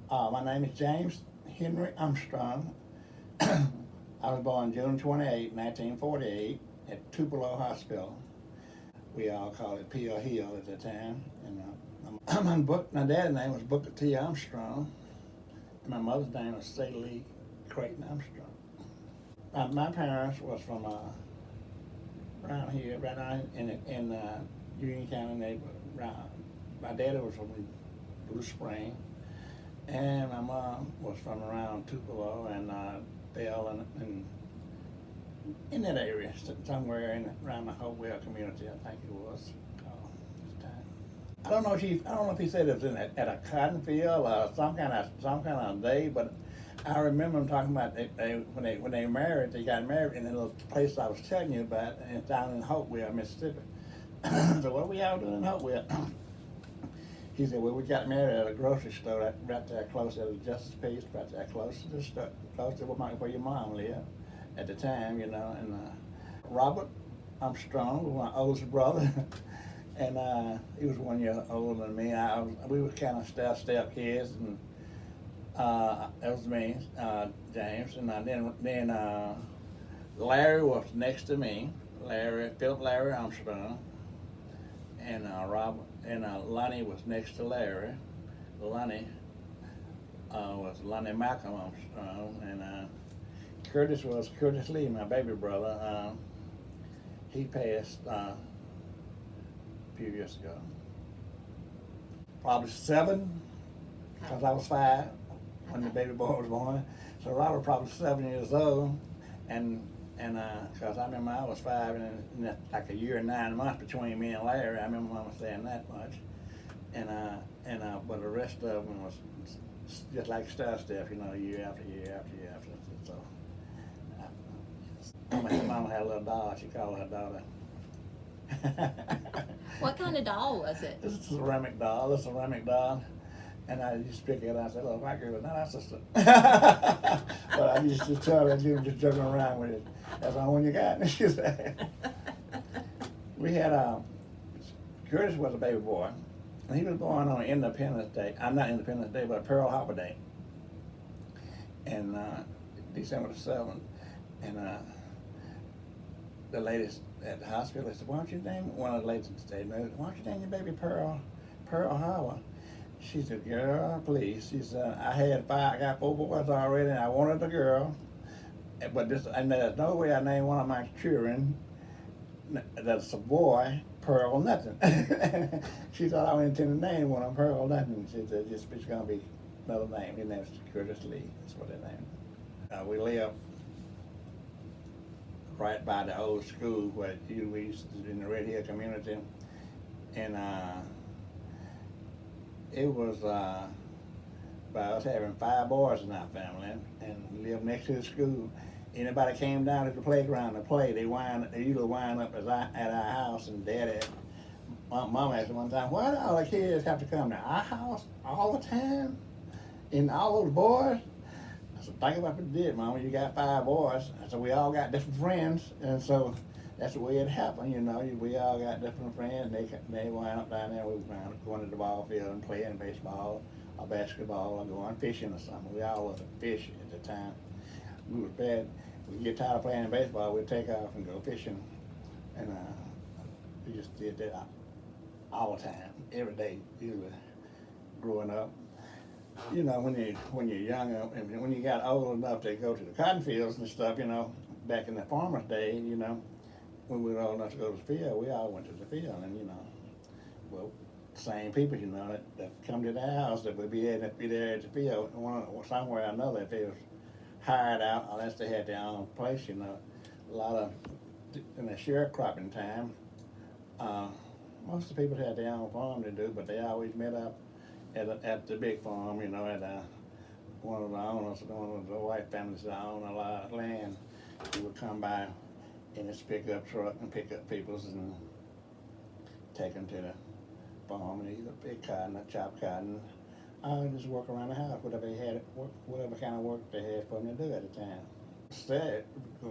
My name is James Henry Armstrong. I was born June 28, 1948, at Tupelo Hospital. We all called it Peel Hill at the time. My dad's name was Booker T. Armstrong, and my mother's name was Sadie Lee Creighton Armstrong. My parents was from around here, right on in Union County neighborhood. My daddy was from Blue Spring, and my mom was from around Tupelo and Bell and in that area, somewhere around the Hopewell community, I think it was. This time. I don't know if he said it was at a cotton field or some kind of day, but I remember him talking about when they married, they got married in the little place I was telling you about, and it's down in Hopewell, Mississippi. So what we all doing in Hopewell? He said, well, we got married at a grocery store right there close to the Justice Peace, right there close to the store, close to where your mom lived at the time, you know. And Robert Armstrong was my oldest brother, and he was 1 year older than me. We were kind of step kids, and that was me, James, and then Larry was next to me, Philip Larry Armstrong, and Robert and Lonnie was next to Larry. Lonnie was Lonnie Malcolm Armstrong, and Curtis was Curtis Lee, my baby brother. He passed a few years ago. Probably 7, because I was 5 when the baby boy was born. So Robert probably 7 years old, and because I remember I was 5, and that's like a year and 9 months between me and Larry. I remember Mama saying that much, and but the rest of them was just like star stuff, you know, year after year after year after. So Mama had a little doll. She called her daughter. What kind of doll was it? This is a ceramic doll. This is a ceramic doll. And I used to pick it up and I said, "Look, my girl, not our sister." But I used to tell her, you were just joking around with it. That's the only one you got. She said. We had Curtis was a baby boy, and he was born on Independence Day. I'm not Independence Day, but Pearl Harbor Day, and December the 7th. And the ladies at the hospital said, "Why don't you name one of the ladies said, why don't you name your baby Pearl Harbor?" She said, "Girl, please." She said, I got 4 boys already, and I wanted a girl, but and there's no way I named one of my children that's a boy Pearl nothing. She thought I was intending to name one of them Pearl nothing. She said, it's gonna be another name. His name is Curtis Lee. That's what they named. We live right by the old school where we used to in the Red Hill community, and it was by us having 5 boys in our family and lived next to the school. Anybody came down to the playground to play, they usually wind up at our house, and Daddy, Mom asked one time, "Why do all the kids have to come to our house all the time? And all those boys?" I said, "Think about what you did, Mama. You got 5 boys." I said, "We all got different friends, and so that's the way it happened, you know. We all got different friends. They wound up down there. We wound up going to the ball field and playing baseball or basketball or going fishing or something. We all was fishing at the time. We was bad. We'd get tired of playing baseball, we'd take off and go fishing, and we just did that all the time, every day, usually growing up. You know, when you're young and when you got old enough to go to the cotton fields and stuff, you know, back in the farmer's day, you know, when we were old enough to go to the field, we all went to the field, and you know, well, same people, you know, that come to the house that would be there at the field, somewhere or another, if they was hired out, unless they had their own place, you know. A lot of, in the sharecropping time, most of the people had their own farm to do, but they always met up at the big farm, you know, at one of the owners, one of the white families that own a lot of land. He would come by in his pickup truck and pick up peoples and take them to the farm and either pick cotton or chop cotton. Just work around the house, whatever kind of work they had for them to do at the time. Instead,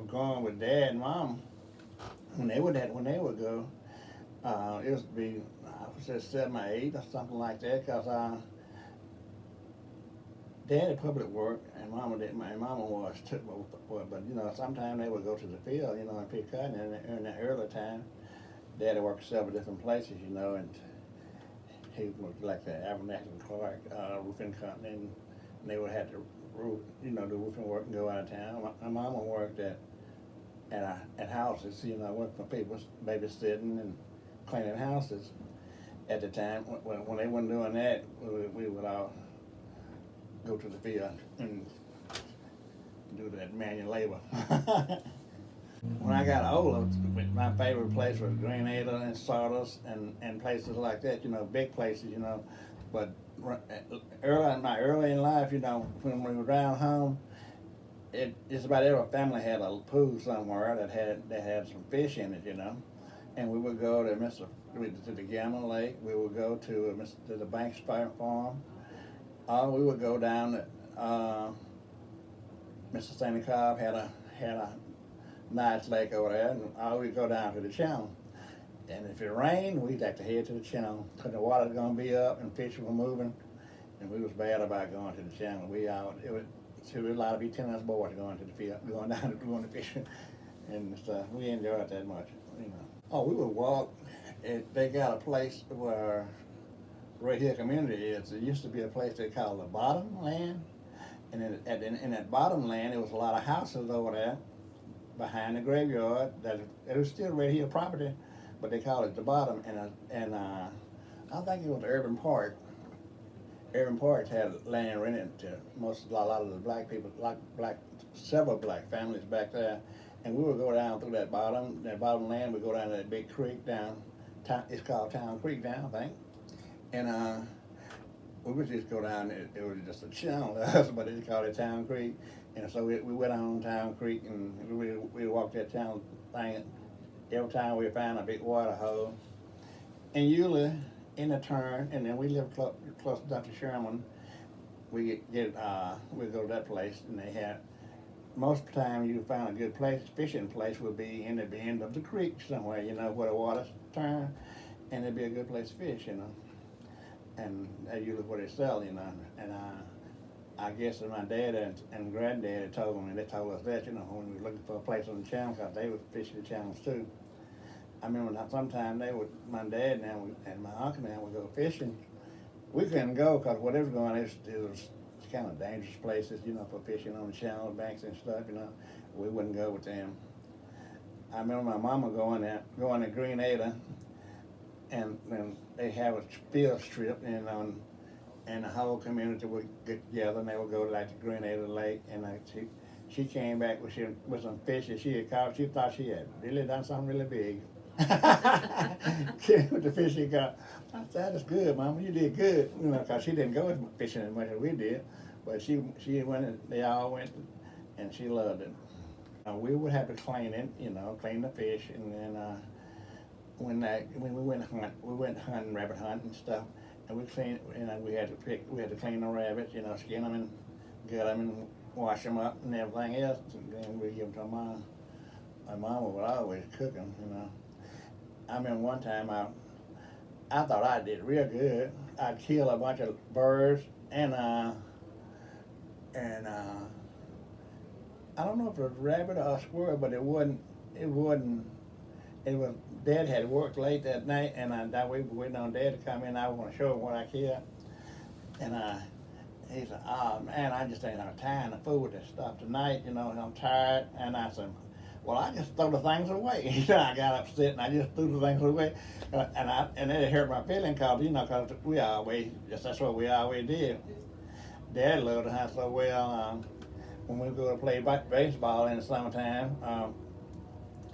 going with Dad and Mom, when they would go, it was be, I would say 7 or 8 or something like that, because Daddy public work, and Mama did. My Mama was too, but you know, sometimes they would go to the field, you know, and pick cotton. In the early time, Daddy worked several different places, you know, and he worked like the Abernathy and Clark roofing company, and they would have to roof, you know, do roofing work and go out of town. My Mama worked at houses, you know, worked for people, babysitting and cleaning houses. At the time, when they weren't doing that, we would all go to the field and do that manual labor. When I got older, my favorite place was Grenada and Sardis and places like that, you know, big places, you know. But early in life, you know, when we were down home, just about every family had a pool somewhere that had some fish in it, you know. And we would go to the Gamma Lake. We would go to the Banks Farm. We would go down to Mr. St. Cobb had a nice lake over there, and we'd go down to the channel. And if it rained, we'd have to head to the channel because the water's gonna be up and fish were moving, and we was bad about going to the channel. It was a lot of tennis boys going to the field, going down to going to fishing and stuff. We enjoyed it that much, you know. Oh, we would walk. They got a place where Red Hill Community is. There used to be a place they called the Bottom Land, and in that Bottom Land, there was a lot of houses over there behind the graveyard. That it was still Red Hill property, but they called it the Bottom. And I think it was Urban Park. Urban Park had land rented to a lot of the black people, several black families back there. And we would go down through that bottom land. We go down to that big creek down. It's called Town Creek down, I think. And we would just go down. It was just a channel to us, but it's called it Town Creek. And so we went on Town Creek, and we walked that town thing. Every time we found a big water hole, and usually in the turn, and then we live close to Dr. Sherman. We go to that place, and they had. Most of the time you find a good fishing place would be in the bend of the creek somewhere, you know, where the water's turned, and it'd be a good place to fish, you know. And that's usually what they sell, you know. And I guess that my dad and granddad they told us that, you know, when we were looking for a place on the channel, because they would fish the channels too. I remember sometime my dad and my uncle now would go fishing. We couldn't go because whatever's going on, it was kind of dangerous places, you know, for fishing on the channel banks and stuff, you know. We wouldn't go with them. I remember my mama going to Grenada, and they have a field trip, you know, and the whole community would get together, and they would go to like the Grenada Lake, and she came back with some fish that she had caught. She thought she had really done something really big. With the fish she caught. I said, "That's good, Mama. You did good." You know, because she didn't go fishing as much as we did, but she went. They all went, and she loved it. We would have to clean it, you know, clean the fish, and then when we went hunting, rabbit hunting and stuff, and we cleaned. You know, we had to clean the rabbits, you know, skin them and gut them and wash them up and everything else, and then we give them to my mom. My mama would always cook them, you know. I remember one time I thought I did real good. I'd kill a bunch of birds and I don't know if it was rabbit or a squirrel, but it wasn't. It was Dad had worked late that night, and we were waiting on Dad to come in. I was going to show him what I killed, and he said, "Oh man, I just ain't enough time to food this stuff tonight, you know, and I'm tired." And I said, "Well, I just throw the things away." I got upset and I just threw the things away, and it hurt my feelings because, you know, that's what we always did. Dad loved to hunt so well. When we go to play baseball in the summertime,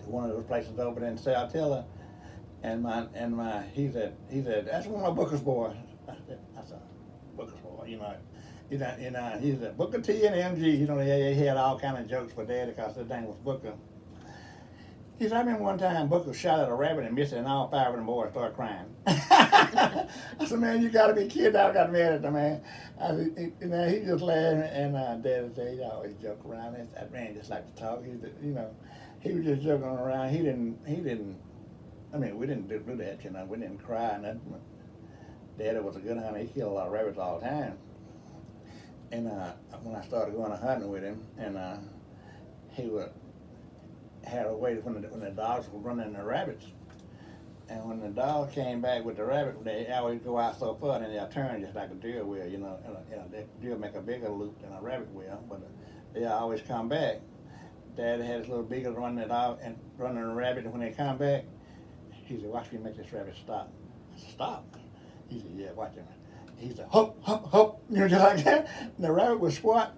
one of those places over in South Tiller, he said that's one of my Booker's boys. I said Booker's boy, you know. He said Booker T and MG. You know, he had all kind of jokes for Dad because his name was Booker. He said, I remember one time Booker shot at a rabbit and missed it, and all five of them boys started crying. I said, "Man, you got to be kidding." I got mad at the man. He just laughed, and Dad said he always joke around. That man just liked to talk. He was just joking around. He didn't. I mean, we didn't do that, you know. We didn't cry and nothing. Daddy was a good hunter. He killed a lot of rabbits all the time. And when I started going hunting with him, and he would had a way when the dogs were running the rabbits. And when the dog came back with the rabbit, they always go out so far, and they'll turn just like a deer will, you know. The deer make a bigger loop than a rabbit will, but they always come back. Dad had his little beagle running the dog and running the rabbit, and when they come back, he said, "Watch me make this rabbit stop." I said, "Stop?" He said, "Yeah, watch him." He said, "Hop, hop, hop," you know, just like that. And the rabbit would squat,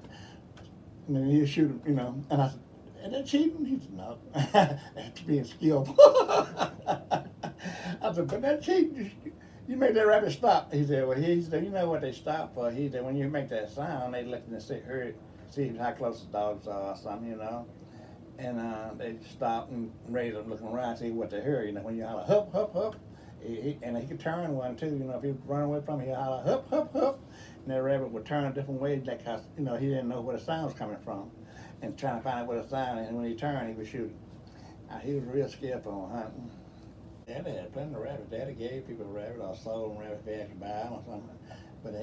and then he'd shoot him, you know. And I said, "Is that cheating?" He said, "No, that's being skillful." I said, "But that's cheating. You make that rabbit stop." He said, "Well," he said, "You know what they stop for?" He said, "When you make that sound, they looking to see how close the dogs are or something, you know." And they stop and raise up, looking around, see what they hear. You know, when you holler, "Hup, hup, hup," and he could turn one too. You know, if he run away from him, he'll holler, "Hup, hup, hup," and that rabbit would turn different ways, like, cause you know he didn't know where the sound was coming from, and trying to find out where the sound. And when he turned, he was shooting. He was real skillful on hunting. Daddy had plenty of rabbits. Daddy gave people a rabbit or sold them rabbits if they had to buy them or something. But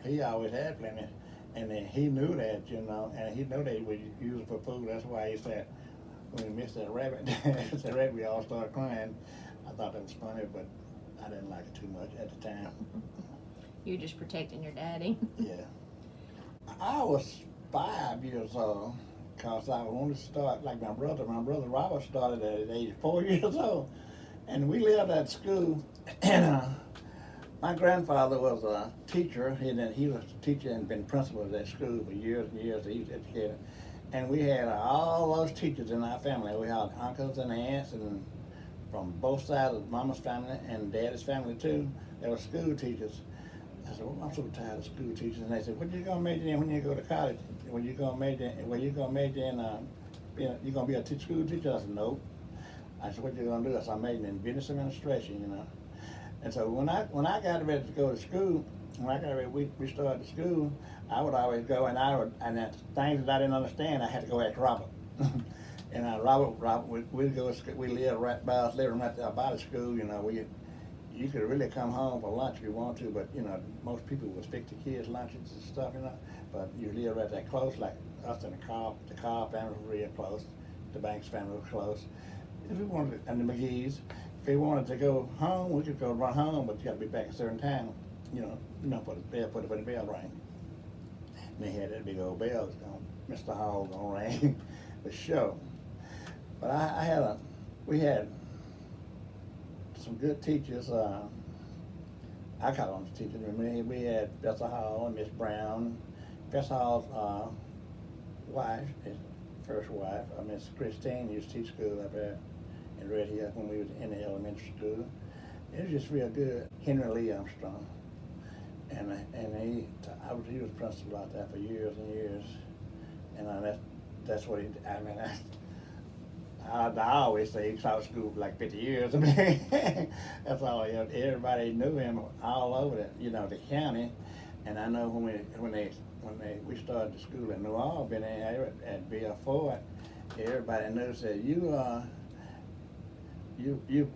he always had plenty, and then he knew that, you know, and he knew they would use it for food. That's why he said, when we missed that rabbit, that rabbit, we all started crying. I thought that was funny, but I didn't like it too much at the time. You're just protecting your daddy. Yeah. I was 5 years old because I wanted to start like my brother. My brother Robert started at the age of 4 years old. And we lived at school, and my grandfather was a teacher. He was a teacher and been principal at that school for years and years. He was educated. And we had all those teachers in our family. We had uncles and aunts, and from both sides of Mama's family and Daddy's family too. They were school teachers. I said, "Well, I'm so tired of school teachers." And they said, "What are you gonna major in when you go to college? When you gonna major in? You gonna be a school teacher?" I said, "Nope." I said, "What you gonna do?" I said, "I'm majoring in business administration, you know." And so when I got ready to go to school, we started school, I would always go and that things that I didn't understand, I had to go ask Robert. And Robert, we'd go. We lived right by us, living right there by the school. You know, you could really come home for lunch if you want to, but you know, most people would stick to kids' lunches and stuff, you know. But you live right there close, like us and the Carr family was real close. The Banks family was close. If we wanted, and the McGee's, if we wanted to go home, we could go run home, but you got to be back at a certain time, you know, for the bell rang. And they had that big old bell that's going, Mr. Hall gonna ring the show. But we had some good teachers. I call them teachers. We had Professor Hall and Miss Brown. Professor Hall's wife, his first wife, Miss Christine, used to teach school up there in Red Hill when we was in the elementary school. It was just real good. Henry Lee Armstrong, and he was principal out there for years and years, and that's what he. I mean, I always say he taught school for like 50 years. I mean, that's all. Everybody knew him all over the county, and I know when we started the school in New Albany at Bill Ford, everybody knew, said, you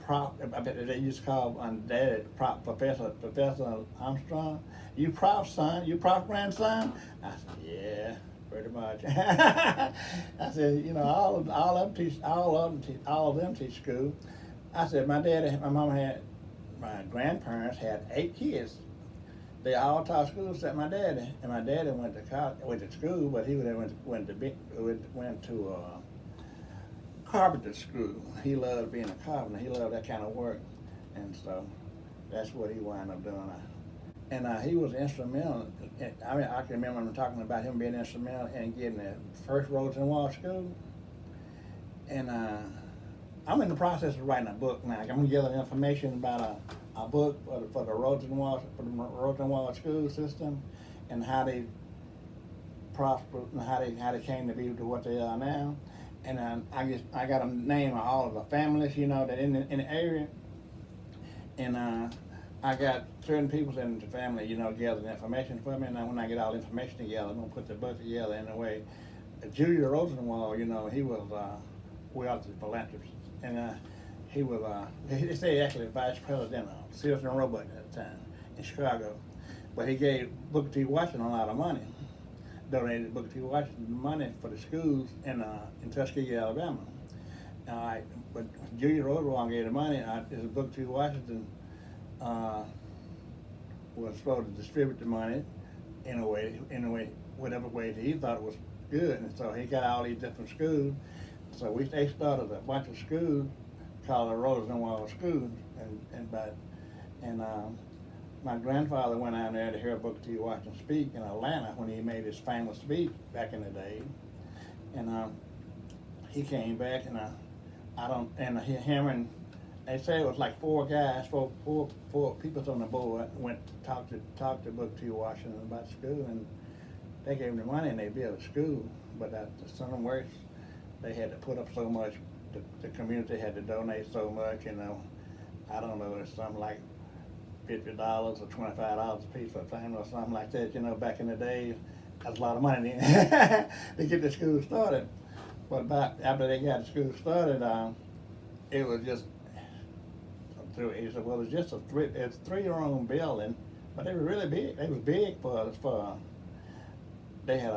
prop, I bet they used to call Dad prop Professor Armstrong. You prop son, you prop grandson? I said, yeah, pretty much. I said, all of them teach school. I said, my grandparents had 8 kids. They all taught school except my daddy, and my daddy went to school, but he went to carpenter school. He loved being a carpenter. He loved that kind of work, and so that's what he wound up doing. And he was instrumental. I mean, I can remember him talking about him being instrumental in getting the first Roads and Walls school. And I'm in the process of writing a book now. I'm going to gather information about a book for the Roads and Walls school system, and how they prospered and how they came to be to what they are now. And I got a name of all of the families, that in the area, and I got certain people in the family, gathering information for me. And when I get all the information together, I'm gonna put the book together in a way. Julia Rosenwald, he was wealthy philanthropist, and he was they say actually vice president of Sears and Roebuck at the time in Chicago, but he gave Booker T. Washington a lot of money. donated Booker T. Washington money for the schools in Tuskegee, Alabama. All right, but Julia Rosenwald gave the money. Booker T. Washington uh, was supposed to distribute the money whatever way that he thought was good, and so he got all these different schools. So they started a bunch of schools called the Rosenwald Schools, and my grandfather went out there to hear Booker T. Washington speak in Atlanta when he made his famous speech back in the day, and he came back, and I don't, and him and they say it was like four guys, four people on the board went to talk to Booker T. Washington about school, and they gave him the money and they built a school. But some worse, they had to put up so much. The community had to donate so much. I don't know, it's something like $50 or $25 a piece for a family or something like that. Back in the day, that's a lot of money to get the school started. But after they got the school started, it was just. He said, well, it's just a three-room building, but they were really big. They was big for. They had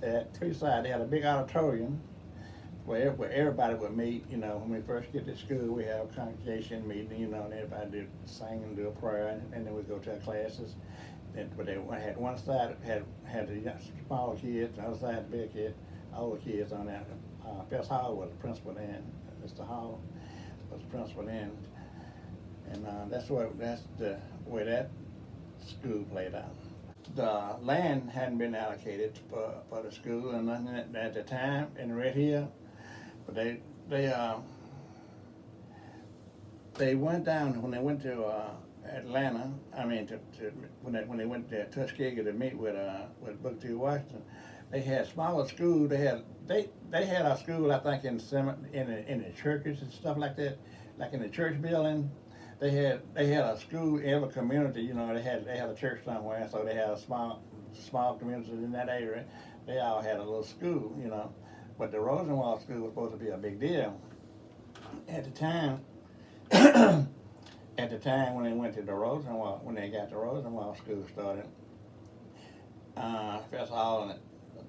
at three sides. They had a big auditorium where everybody would meet. When we first get to school, we have a congregation meeting. And everybody did sing and do a prayer, and then we go to our classes. But they had one side had the smaller kids, the other side the big kids, older kids on that. Miss Hall was the principal then. Mr. Hall was the principal then. And that's the way that school played out. The land hadn't been allocated for the school and nothing at the time in Red Hill, but they went down when they went to Atlanta. I mean, when they went to Tuskegee to meet with Booker T. Washington, they had smaller schools. They had a school, I think, in the churches and stuff like that, like in the church building. They had a school in every community. They had a church somewhere, so they had a small community in that area. They all had a little school, But the Rosenwald School was supposed to be a big deal. At the time, when they went to when they got the Rosenwald School started, Professor Hall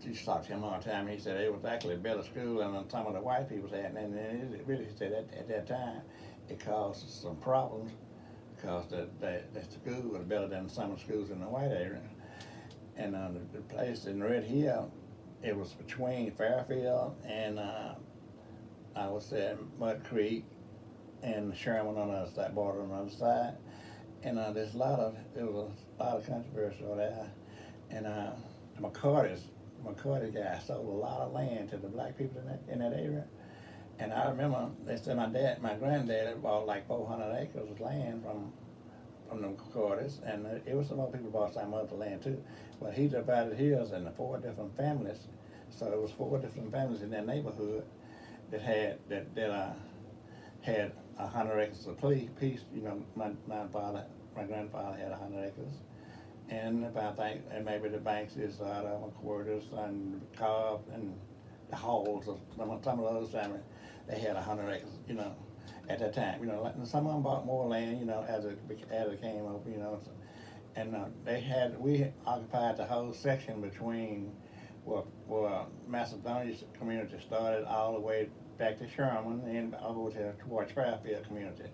used to talk to him all the time. He said it was actually a better school than some of the white people had, and it really, he said at that time, it caused some problems because the school was better than some of the schools in the white area. And the place in Red Hill, it was between Fairfield and I would say Mud Creek and Sherman on the other side, border on the other side. And there was a lot of controversy over there. And the McCarty guy sold a lot of land to the black people in that area. And I remember they said my granddad bought like 400 acres of land from the McCartys, and it was some other people bought some other land too. But he divided his into 4 different families, so it was 4 different families in that neighborhood that had 100 acres of piece. My grandfather had 100 acres, and I think maybe the Bankses, McQuarters, and Cobb, and the Halls, or some of the other families, they had 100 acres, at that time. Some of them bought more land, as it came up, and we occupied the whole section between where Macedonia's community started all the way back to Sherman and over towards Fairfield community.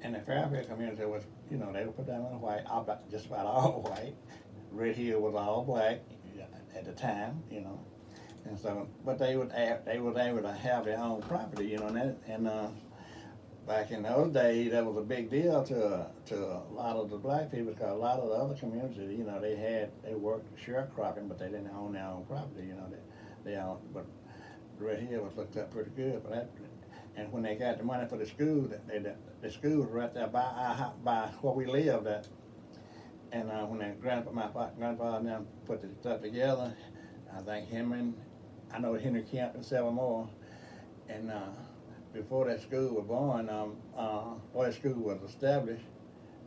And the Fairfield community was, they were predominantly white, just about all white. Red Hill was all black at the time, And so, but they was able to have their own property, and back in those days, that was a big deal to a lot of the black people, because a lot of the other communities, they worked sharecropping, but they didn't own their own property, but Red Hill was looked up pretty good for that. And when they got the money for the school, the school was right there by where we lived at. And when my grandfather and them put the stuff together, I think I know Henry Kemp and several more. And before that school was born, before that school was established,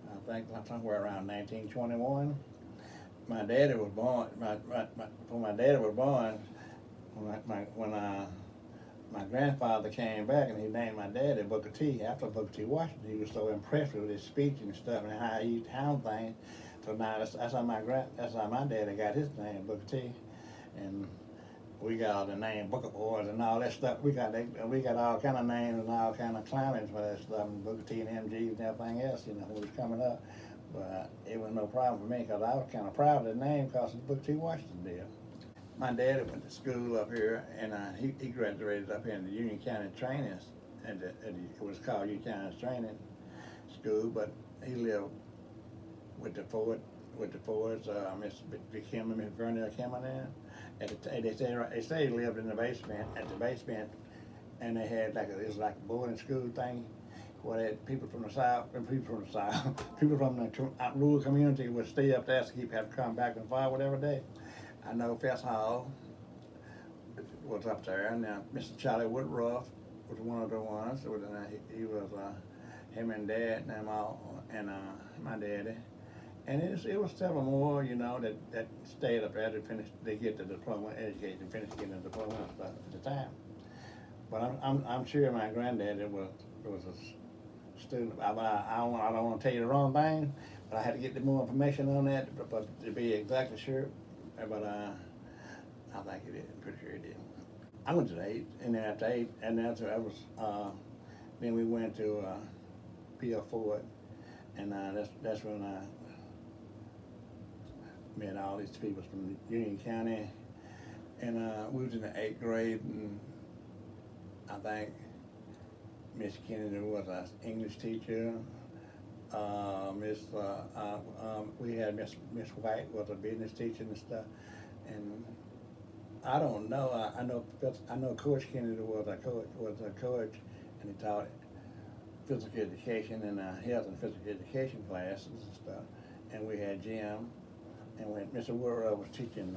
I think somewhere around 1921, my daddy was born. Before my daddy was born, when my grandfather came back and he named my daddy Booker T. After Booker T. Washington, he was so impressed with his speech and stuff and how he handled things. So now that's how my daddy got his name, Booker T. and we got all the name Book Awards and all that stuff. We got all kind of names and all kind of climbings for that stuff, and Booker T and MGs and everything else, you know, when it was coming up. But it was no problem for me because I was kind of proud of the name because of Booker T. Washington did. My daddy went to school up here, and he graduated up here in the Union County Training, it was called Union County Training School, but he lived with the Fords, Miss Vic Kim and Miss Vernell Kim there. They say he lived in the basement, and they had it was like a boarding school thing, where they had people from the South, people from the rural community would stay up there, so he'd have to come back and forward every day. I know Fess Hall was up there, and Mr. Charlie Woodruff was one of the ones. He was him and Dad and them all, and my daddy. And it was several more, you know, that stayed up there to finish. They get the diploma, education, finish getting the diploma and stuff at the time. But I'm sure my granddaddy was a student. I don't want to tell you the wrong thing, but I had to get the more information on that, but to be exactly sure. But I think it did. I'm pretty sure it did. I went to the 8th, and then after 8th, and then we went to P.F. Ford, and that's when I met all these people from Union County, and we was in the 8th grade, and I think Miss Kennedy was our English teacher. We had Miss White was a business teacher and stuff, and I don't know. I know Coach Kennedy was a coach, and he taught physical education and health and physical education classes and stuff. And we had gym, and when Mr. Woodrow was teaching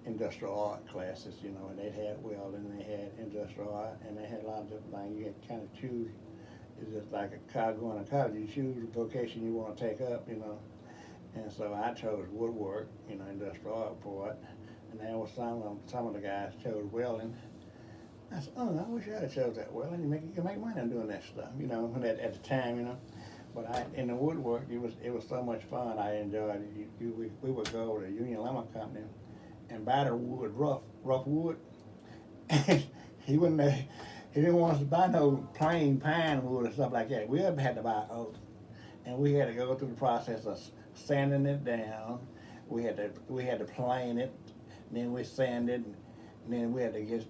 industrial art classes, you know, and they had welding, and they had industrial art, and they had a lot of different things. You had to kind of choose. It's just like a college, going to college. You choose the vocation you want to take up, you know. And so I chose woodwork, you know, industrial art for it. And there was some of the guys chose welding. I said, oh, I wish I had chose that welding. You can make money doing that stuff, you know, at the time, you know. But in the woodwork, it was so much fun. I enjoyed it. We would go to Union Lumber Company and buy the wood, rough wood. And he didn't want us to buy no plain pine wood or stuff like that. We had to buy oak, and we had to go through the process of sanding it down. We had to plane it, and then we sanded, and then we had to get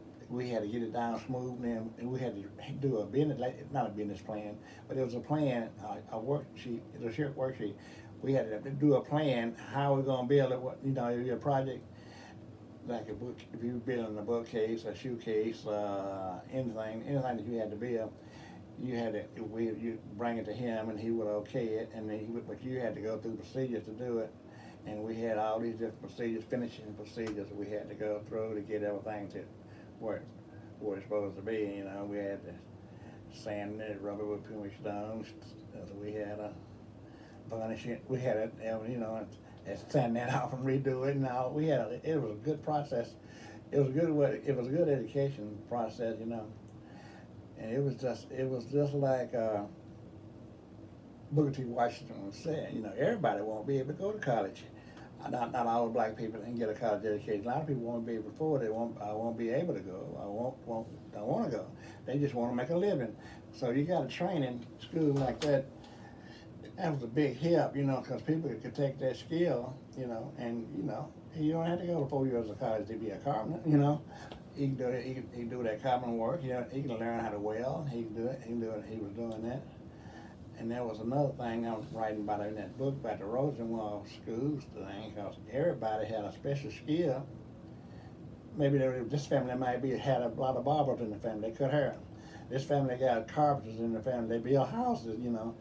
it down smooth, and then we had to do a business, not a business plan, but it was a plan, a worksheet. It was a worksheet. We had to do a plan how we're gonna build it. What, you know, your project. Like a book, if you were building a bookcase, a shoe case, anything that you had to build, you bring it to him, and he would okay it, and then but you had to go through procedures to do it, and we had all these different procedures, finishing procedures that we had to go through to get everything to where it's supposed to be. You know, we had to sand it, rub it with pumice stones. So we had a varnish it. We had it, you know. And sand that off and redo it, and all. It was a good process. It was a good education process, you know. And it was just like Booker T. Washington said, you know, everybody won't be able to go to college. Not all the black people can get a college education. A lot of people won't be able to afford it. Won't be able to go. Don't want to go. They just want to make a living. So you got a training school like that. That was a big help, you know, because people could take that skill, you know, and, you know, you don't have to go to 4 years of college to be a carpenter, you know. He can do that carpenter work, you know, he can learn how to weld, he can do it, he was doing that. And there was another thing I was writing about in that book about the Rosenwald schools thing, because everybody had a special skill. Maybe this family had a lot of barbers in the family, they cut hair. This family got carpenters in the family, they built houses, you know.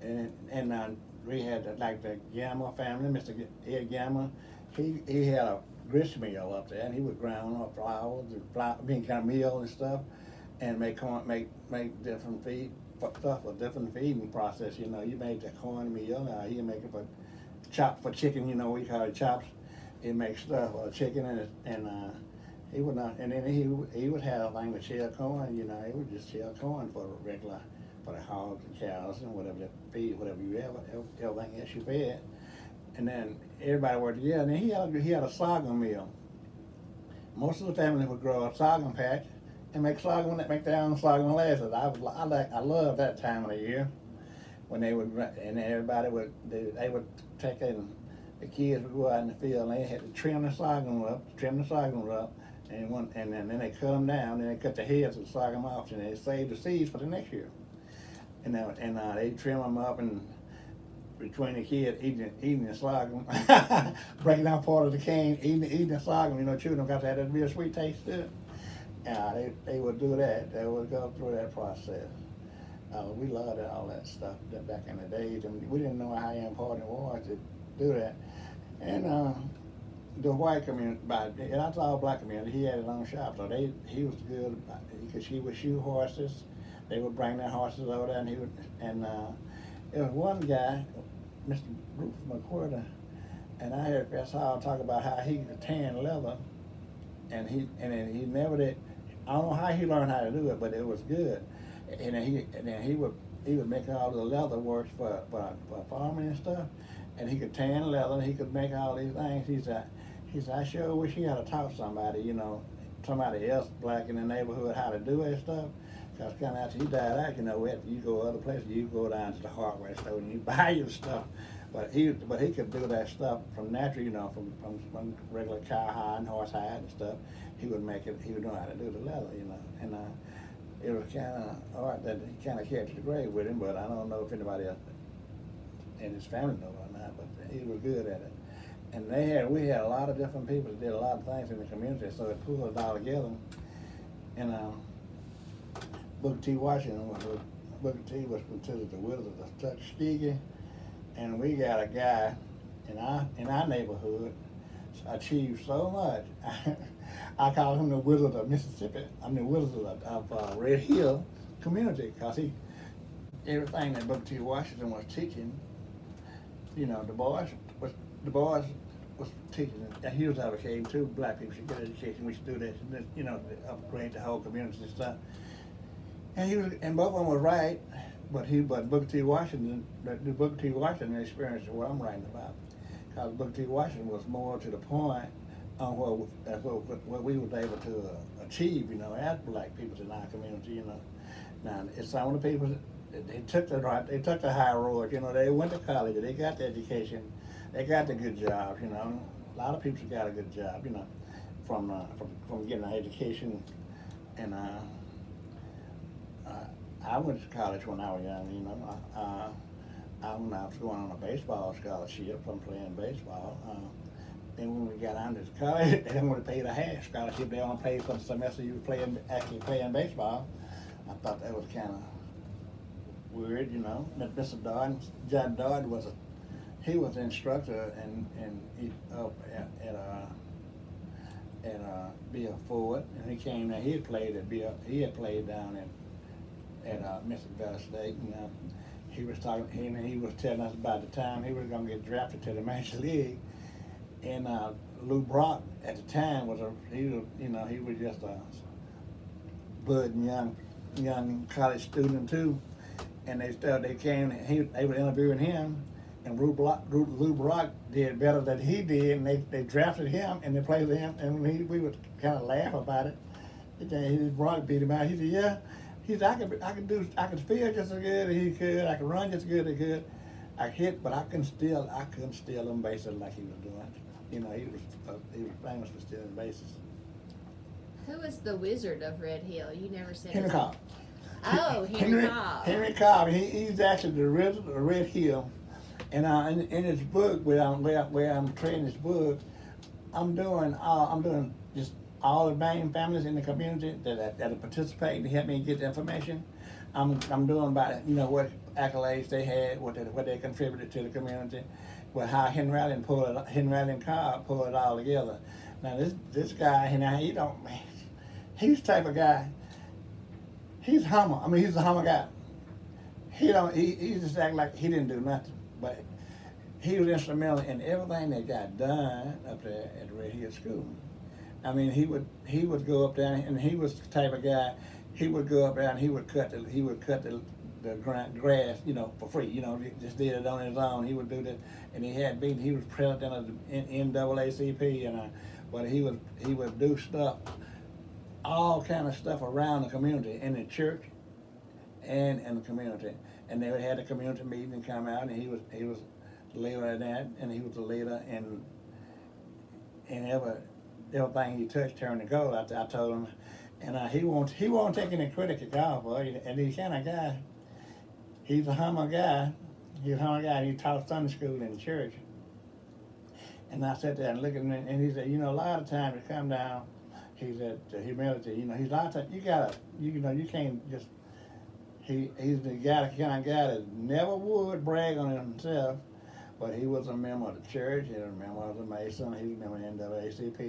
And we had like the Gamma family, Mr. Ed Gamma. He had a grist mill up there, and he would grind up flours and being kind of meal and stuff, and make different stuff for different feeding process. You know, you made the corn meal. He make it for chicken. You know, we call it chops. He makes stuff for chicken, and he would not. And then he would have a thing to shell corn. You know, he would just shell corn for regular. For the hogs and cows and whatever you feed, everything else you fed, and then everybody worked together. And then he had a sorghum mill, most of the family would grow a sorghum patch and make their own sorghum molasses. I love that time of the year when they would and everybody would they would take in the kids would go out in the field and they had to trim the sorghum up, and then they cut them down, and they cut the heads of the sorghum off, and they save the seeds for the next year. And they trim them up, and between the kids eating the sorghum, breaking out part of the cane, eating the sorghum, chewing them, because they had that real sweet taste to it. They would do that. They would go through that process. We loved all that stuff back in the days, and we didn't know how important it was to do that. And the white community, and that's all black community. He had his own shop, so he was good because he would shoe horses. They would bring their horses over there, and there was one guy, Mr. Bruce McQuarter, and I heard Pascal talk about how he could tan leather, and he never did. I don't know how he learned how to do it, but it was good. And then he would make all the leather works for farming and stuff, and he could tan leather, and he could make all these things. He said, I sure wish he had taught somebody, somebody else black in the neighborhood how to do that stuff. Because kind of after he died out, you go other places, you go down to the hardware store and you buy your stuff. But he could do that stuff from natural, from regular cowhide and horsehide and stuff. He would make it. He would know how to do the leather, and it was kind of art that he kind of carried to the grave with him. But I don't know if anybody else in his family know or not. But he was good at it. And we had a lot of different people that did a lot of things in the community, so it pulled us all together. And Booker T. Washington Booker T. was considered the wizard of Tuskegee, and we got a guy in our neighborhood achieved so much. I call him the wizard of Mississippi. I'm the wizard of Red Hill community, because everything that Booker T. Washington was teaching, the boys was teaching, and he was advocating too. Black people should get education. We should do this, to upgrade the whole community and stuff. And both of them was right, but Booker T. Washington, the Booker T. Washington experience is what I'm writing about, because Booker T. Washington was more to the point on what we was able to achieve, as black people in our community, Now, it's some of the people, they took the high road, they went to college, they got the education, they got the good jobs, A lot of people got a good job, from getting an education, and I went to college when I was young, when I was going on a baseball scholarship from playing baseball. Then when we got on to college, they didn't want to pay the half scholarship. They only paid for the semester you were actually playing baseball. I thought that was kind of weird, That Mr. Dodd, John Dodd he was an instructor and he up at Bill Ford, and he came there. He had played down at Mississippi Valley State, and he was telling us about the time he was going to get drafted to the Major League. And Lou Brock at the time he was just a budding young college student too, and they were interviewing him, and Lou Brock did better than he did, and they drafted him and they played with him, and we would kind of laugh about it. Brock beat him out. He said, yeah. He said, I could feel just as good as he could. I could run just as good as he could. I hit, but I couldn't steal them bases like he was doing. He was famous for stealing bases. Who is the wizard of Red Hill? You never said Henry Cobb. Oh, Henry Cobb. Henry Cobb. He's actually the wizard of Red Hill. And in his book, where I'm trading this book, I'm doing just all the main families in the community that are participating to help me get the information. I'm doing about what accolades they had, what they contributed to the community, how Henry and Cobb pulled it all together. Now this guy, he's the type of guy. He's humble. He's a humble guy. He just act like he didn't do nothing, but he was instrumental in everything that got done up there at Red Hill School. He would go up there, and he was the type of guy. He would go up there and he would cut the grass, for free. Just did it on his own. He would do that, and he was president of the NAACP, and but he would do stuff, all kind of stuff around the community, in the church and in the community. And they would have the community meeting and come out, and he was the leader of that, and he was the leader in everything he touched turned to gold. I told him, and he won't take any credit at all for it. And he's kind of guy. He's a humble guy. He's a humble guy. He taught Sunday school in church. And I sat there and looked at him, and he said, a lot of times it come down. He said, to humility. He's a lot of times you can't just. He's the kind of guy that never would brag on himself, but he was a member of the church. He was a member of the Mason. He was a member of the NAACP.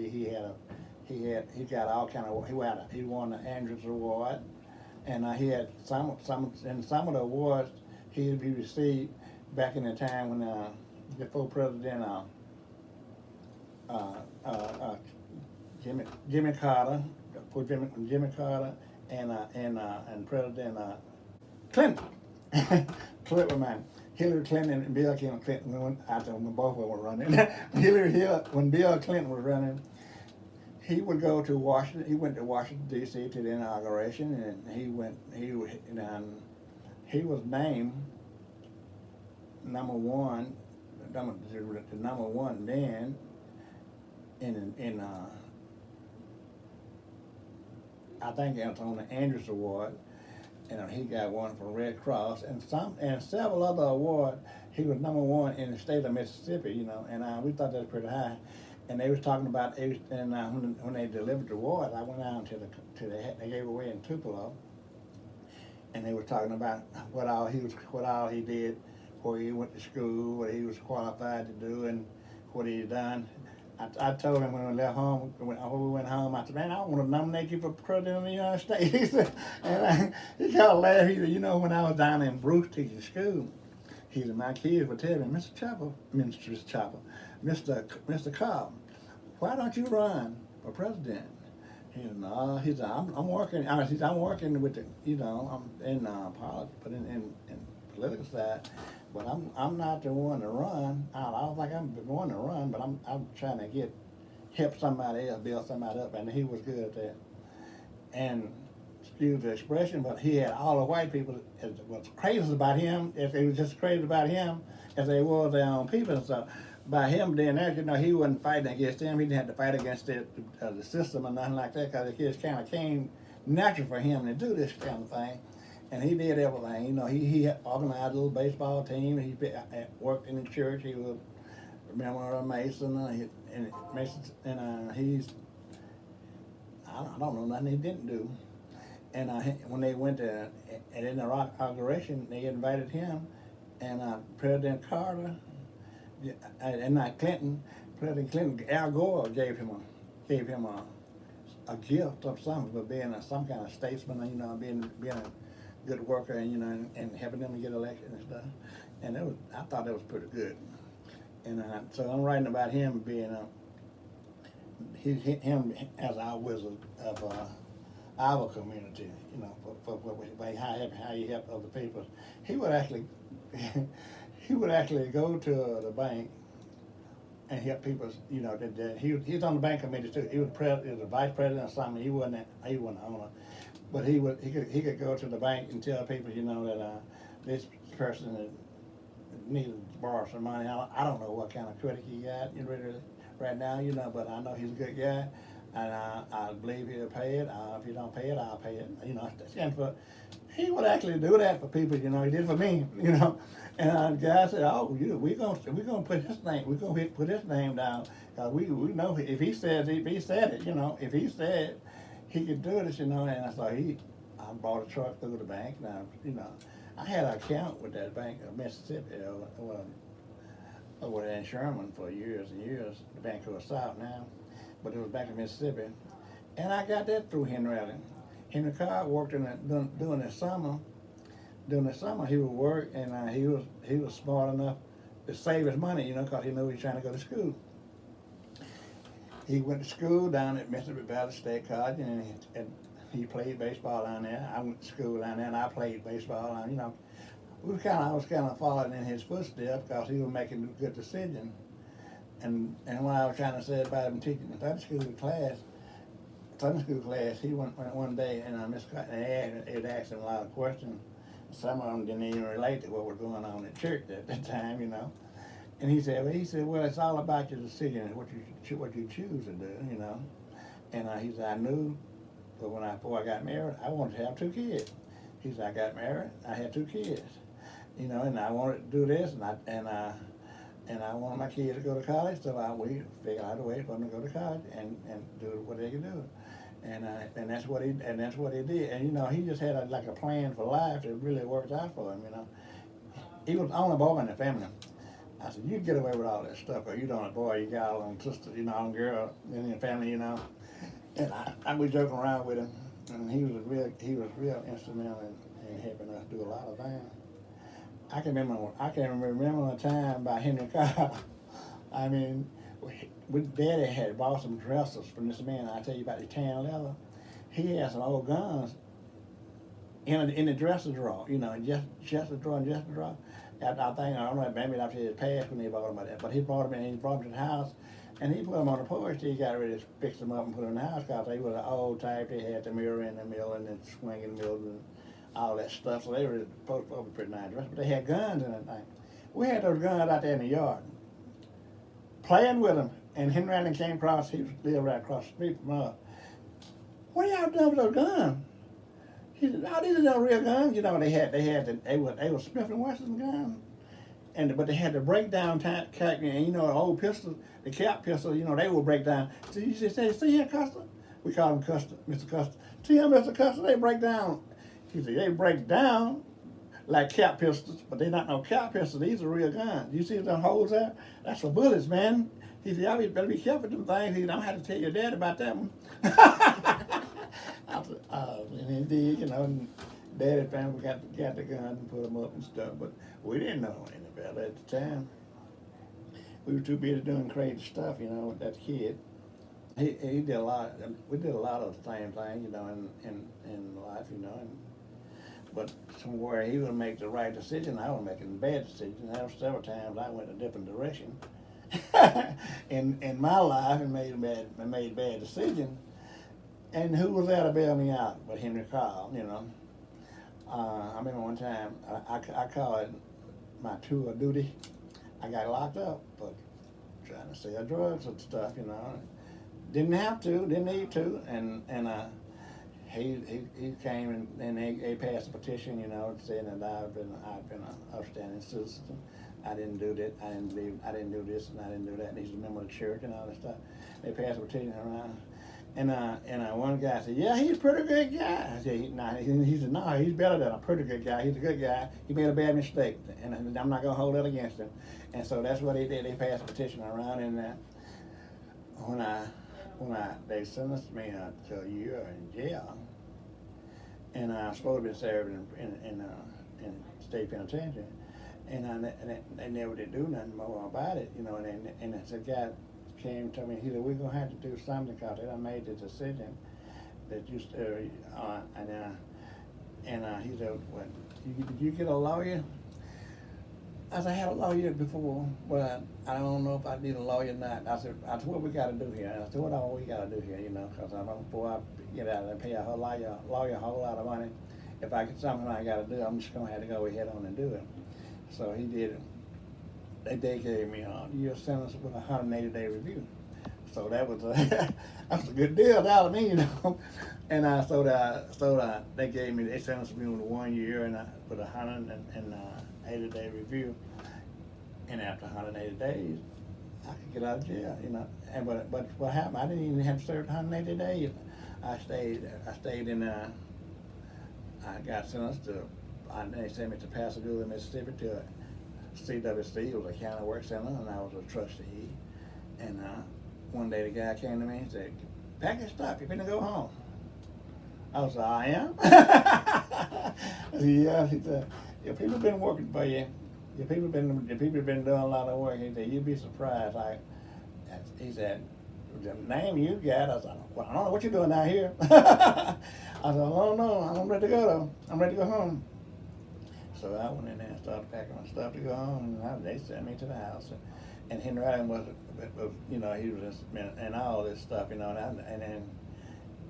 He got all kind of. He won the Andrews Award, and he had some of the awards he received back in the time when before President Jimmy Carter, Jimmy Carter, and President Clinton. Hillary Clinton and Bill Clinton went after when both of them were running. When Bill Clinton was running, he would go to Washington. He went to Washington D.C. to the inauguration, and he was named the number one man in I think it was on the Andrews Award. And he got one for Red Cross and several other awards. He was number one in the state of Mississippi, and we thought that was pretty high. And they was talking about when they delivered the awards, I went out they gave away in Tupelo, and they were talking about what all he did, where he went to school, what he was qualified to do, and what he done. I told him when we left home, when we went home, I said, man, I want to nominate you for president of the United States. He said, he kind of laughed. He said, when I was down in Bruce teaching school, he said, my kids would tell me, Mr. Cobb, why don't you run for president? He said, no, he said, I'm working. I'm working with I'm in politics, but in political side. But I'm not the one to run. I don't think I'm the one to run, but I'm trying to help somebody else, build somebody up, and he was good at that. And excuse the expression, but he had all the white people was crazy about him. If they was just crazy about him as they were their own people and stuff. By him doing that, he wasn't fighting against them. He didn't have to fight against the system or nothing like that, because it just kind of came natural for him to do this kind of thing. And he did everything. He organized a little baseball team. He worked in the church. He was a member of Mason. He's I don't know nothing he didn't do. And when they went to at the inauguration, they invited him, and President Carter, and not Clinton. President Clinton, Al Gore gave him a gift of something for being some kind of statesman. Being a good worker, and helping them to get elected and stuff. And I thought that was pretty good. And so I'm writing about him being him as our wizard of our community. For how he helped other people. He would actually go to the bank and help people. He was on the bank committee too. He was the vice president or something. He wasn't the owner. But he could go to the bank and tell people, that this person needed to borrow some money. I don't know what kind of credit he got right now, but I know he's a good guy, and I believe he'll pay it. If you don't pay it, I'll pay it. He would actually do that for people. He did for me. And the guy said, "Oh, we're gonna put his name. We're gonna put his name down, because we know if he said it, if he said." He could do this, and so I bought a truck through the bank. Now, I had an account with that bank of Mississippi over there in Sherman for years and years. The bank goes south now, but it was Bank of Mississippi, and I got that through Henry Allen. Henry Carr worked during the summer. During the summer, he would work, and he was smart enough to save his money, because he knew he was trying to go to school. He went to school down at Mississippi Valley State College, and he played baseball down there. I went to school down there, and I played baseball. And, I was kind of following in his footsteps, because he was making good decisions. And what I was trying to say about him teaching Sunday school class, he went one day and Miss Cotton had asked him a lot of questions. Some of them didn't even relate to what was going on in church at that time, you know. And well, it's all about your decision, what you choose to do, you know. And he said, I knew, but before I got married, I wanted to have 2 kids. He said, I got married, I had 2 kids, you know, and I wanted to do this, and I wanted my kids to go to college, so we figured out a way for them to go to college and do what they could do. And that's what he did. And you know, he just had like a plan for life that really worked out for him. You know, he was the only boy in the family. I said, you get away with all that stuff, or you don't a boy, you got all them sisters, you know, all them girls in your family, you know. And I was joking around with him, and he was real instrumental in helping us do a lot of things. I can remember a time by Henry Cobb. I mean, Daddy had bought some dresses from this man. I tell you about the tan leather. He had some old guns in the dresser drawer. You know, just the drawer. I don't know, maybe after his passed when he bought them, but he brought them in. He brought them to the house, and he put them on the porch. He got ready to fix them up and put them in the house because they were the old type. They had the mirror in the middle and the swinging middle and all that stuff. So they were supposed to be pretty nice dresses, but they had guns and everything. We had those guns out there in the yard, playing with them. And Henry Allen came across. He lived right across the street from us. What are y'all doing with those guns? He said, "Oh, these are no real guns. You know, they were Smith and Wesson guns, but they had the breakdown type, and you know, the old pistols, the cap pistols. You know, they will break down. So you say, see here, Custer? We call him Custer, Mr. Custer. See here, Mr. Custer? They break down. He said, they break down like cap pistols, but they're not no cap pistols. These are real guns. You see them holes there? That's for bullets, man." He said, y'all better be careful with them things. He said, I'm going to have to tell your dad about that one. I said, and indeed, you know, and Daddy family got the gun and put them up and stuff, but we didn't know any better at the time. We were too busy doing crazy stuff, you know, with that kid. He did a lot. We did a lot of the same thing, you know, in life, you know. But somewhere he would make the right decision, I was making the bad decision. There were several times I went a different direction in my life and made bad decisions. And who was there to bail me out but Henry Cobb, you know. I remember one time I called it my tour of duty. I got locked up for trying to sell drugs and stuff, you know. Didn't have to, didn't need to, and he came and they passed a petition, you know, saying that I've been an upstanding citizen. I didn't do that. I didn't do this, and I didn't do that. And he's a member of the church and all that stuff. They passed a petition around, and one guy said, "Yeah, he's a pretty good guy." I said, he said, "No, he's better than a pretty good guy. He's a good guy. He made a bad mistake, and I'm not gonna hold that against him." And so that's what they did. They passed a petition around, and they sentenced me to a year in jail, and I was supposed to be serving in state penitentiary. And they never did do nothing more about it, you know. And the guy came and told me, he said, "We're gonna have to do something because I made the decision that you." He said, "What? Did you get a lawyer?" I said, "I had a lawyer before, but I don't know if I need a lawyer or not." I said, "What we got to do here?" And I said, "What all we got to do here, you know? Because I don't, before I get out and pay a lawyer a whole lot of money, if I get something I got to do, I'm just gonna have to go ahead on and do it." So he did it. They gave me a year sentence with a 180-day review. So that was that was a good deal out of me, you know. And they gave me, they sentenced me with 1 year and with a 180-day review. And after 180 days, I could get out of jail, you know. And but what happened? I didn't even have to serve 180 days. I stayed in. I got sentenced to. They sent me to Pascagoula, Mississippi, to CWC. It was a county work center, and I was a trustee. And one day the guy came to me and said, "Pack your stuff, you're finna go home." I was like, "I am?" Yeah, he said, "Your people been working for you. Your people been doing a lot of work." He said, "You'd be surprised." He said, "The name you got," I said, "Well, I don't know what you're doing down here." I said, "I don't know. I'm ready to go though. I'm ready to go home." So I went in there and started packing my stuff to go home, and they sent me to the house. and Henry Allen was you know, he was just, and all this stuff, you know, and then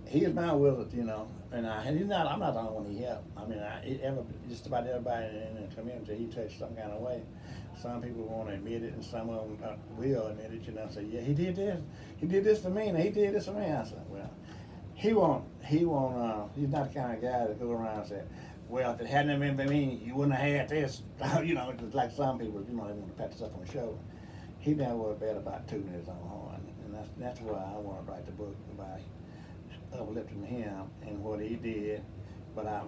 he is my wizard, you know, and he's not. I'm not the only one he helped. I mean, just about everybody in the community he touched some kind of way. Some people won't admit it, and some of them will admit it. You know, say, yeah, he did this for me, and he did this for me. I said, well, he won't. He's not the kind of guy that go around and say, well, if it hadn't been for me, you wouldn't have had this. You know, just like some people, you know, they want to pat themselves on the shoulder. He never was bad about tooting his own horn, and that's why I want to write the book about uplifting him and what he did. But I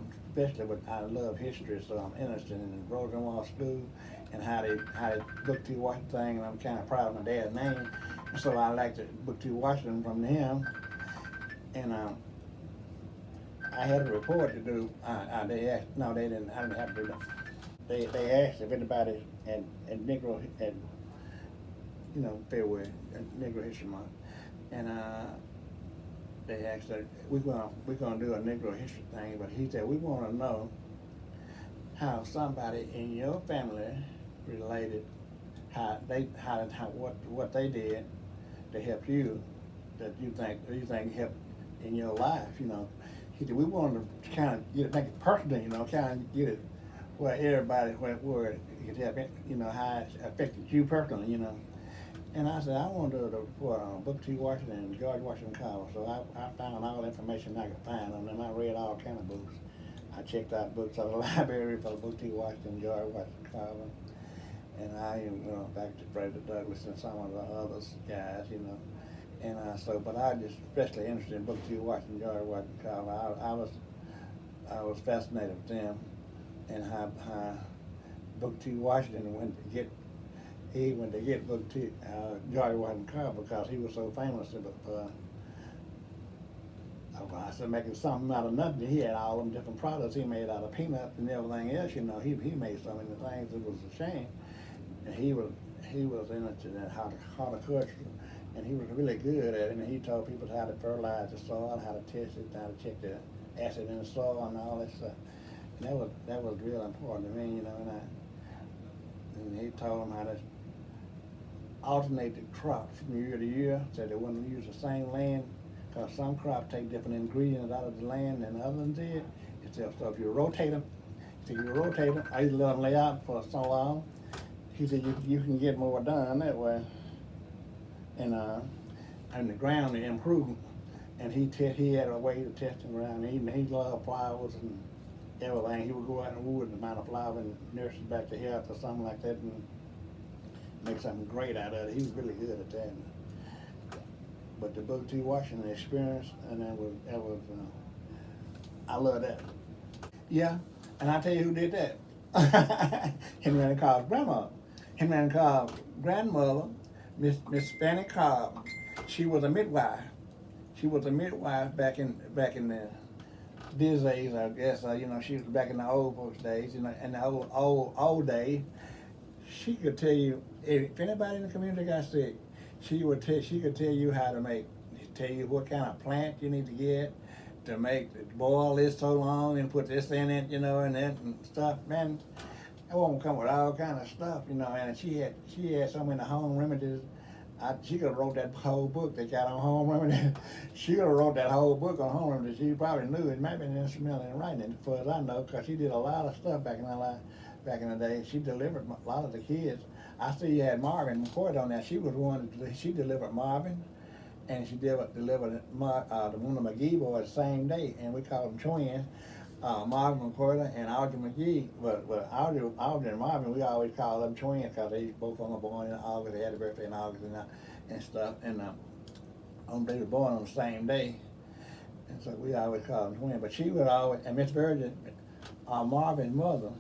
love history, so I'm interested in Rosenwald School and how they book to Washington thing, and I'm kind of proud of my dad's name, so I like to book to Washington from him. And I had a report to do. They asked, no, they didn't. I didn't have to do that. They asked if anybody had Negro had, you know, February, Negro History Month, and they asked that we're gonna do a Negro history thing, but he said we want to know how somebody in your family related, what they did to help you, that you think helped in your life, you know. He said we wanted to kind of make it personal, you know, kind of get it where everybody where it could help it, you know, how it affected you personally, you know. And I said, I want to do a report on Booker T. Washington and George Washington Carver. So I found all the information I could find on them. I read all kind of books. I checked out books at the library for Booker T. Washington, George Washington Carver. And I even went back to Frederick Douglass and some of the other guys, you know. And but I just especially interested in Booker T. Washington, George Washington Carver. I was fascinated with them and how Booker T. Washington went to get Booker T. George Washington Carver because he was so famous. I said making something out of nothing. He had all them different products he made out of peanuts and everything else. You know, he made so many things. It was a shame. And he was interested in horticulture, and he was really good at it. And he taught people how to fertilize the soil, how to test it, how to check the acid in the soil, and all that stuff. And that was real important to me, you know. And he taught them how to alternate the crops from year to year, so they wouldn't use the same land, because some crops take different ingredients out of the land than others did. So if you rotate them, I used to let them lay out for so long. He said you can get more done that way, and the ground improved. And he had a way to test the ground. He loved flowers and everything. He would go out in the woods and find a flower and nurse it back to health or something like that, and make something great out of it. He was really good at that. But the Booker T. Washington experience, and that was I love that. Yeah, and I tell you who did that. Henry Cobb's grandma. Henry Cobb's grandmother, Miss Fanny Cobb. She was a midwife. She was a midwife back in these days, I guess. You know, she was back in the old folks' days. You know, in the old days. She could tell you if anybody in the community got sick. She could tell you how to tell you what kind of plant you need to get to boil this so long and put this in it, you know, and that and stuff. Man, that woman come with all kind of stuff, you know. And she had so many home remedies. She could have wrote that whole book they got on home remedies. She could have wrote that whole book on home remedies. She probably knew it. Maybe instrumental in writing it, as far as I know, because she did a lot of stuff back in her life. Back in the day, she delivered a lot of the kids. I see you had Marvin McCoy on there. She was one. She delivered Marvin, and she delivered the one of McGee boys the same day, and we called them twins. Marvin McCoy and Audrey McGee. But Audrey and Marvin, we always called them twins because they both were born in August. They had a birthday in August and stuff. And they were born on the same day, and so we always called them twins. But she would always, and Miss Virgin, Marvin's mother.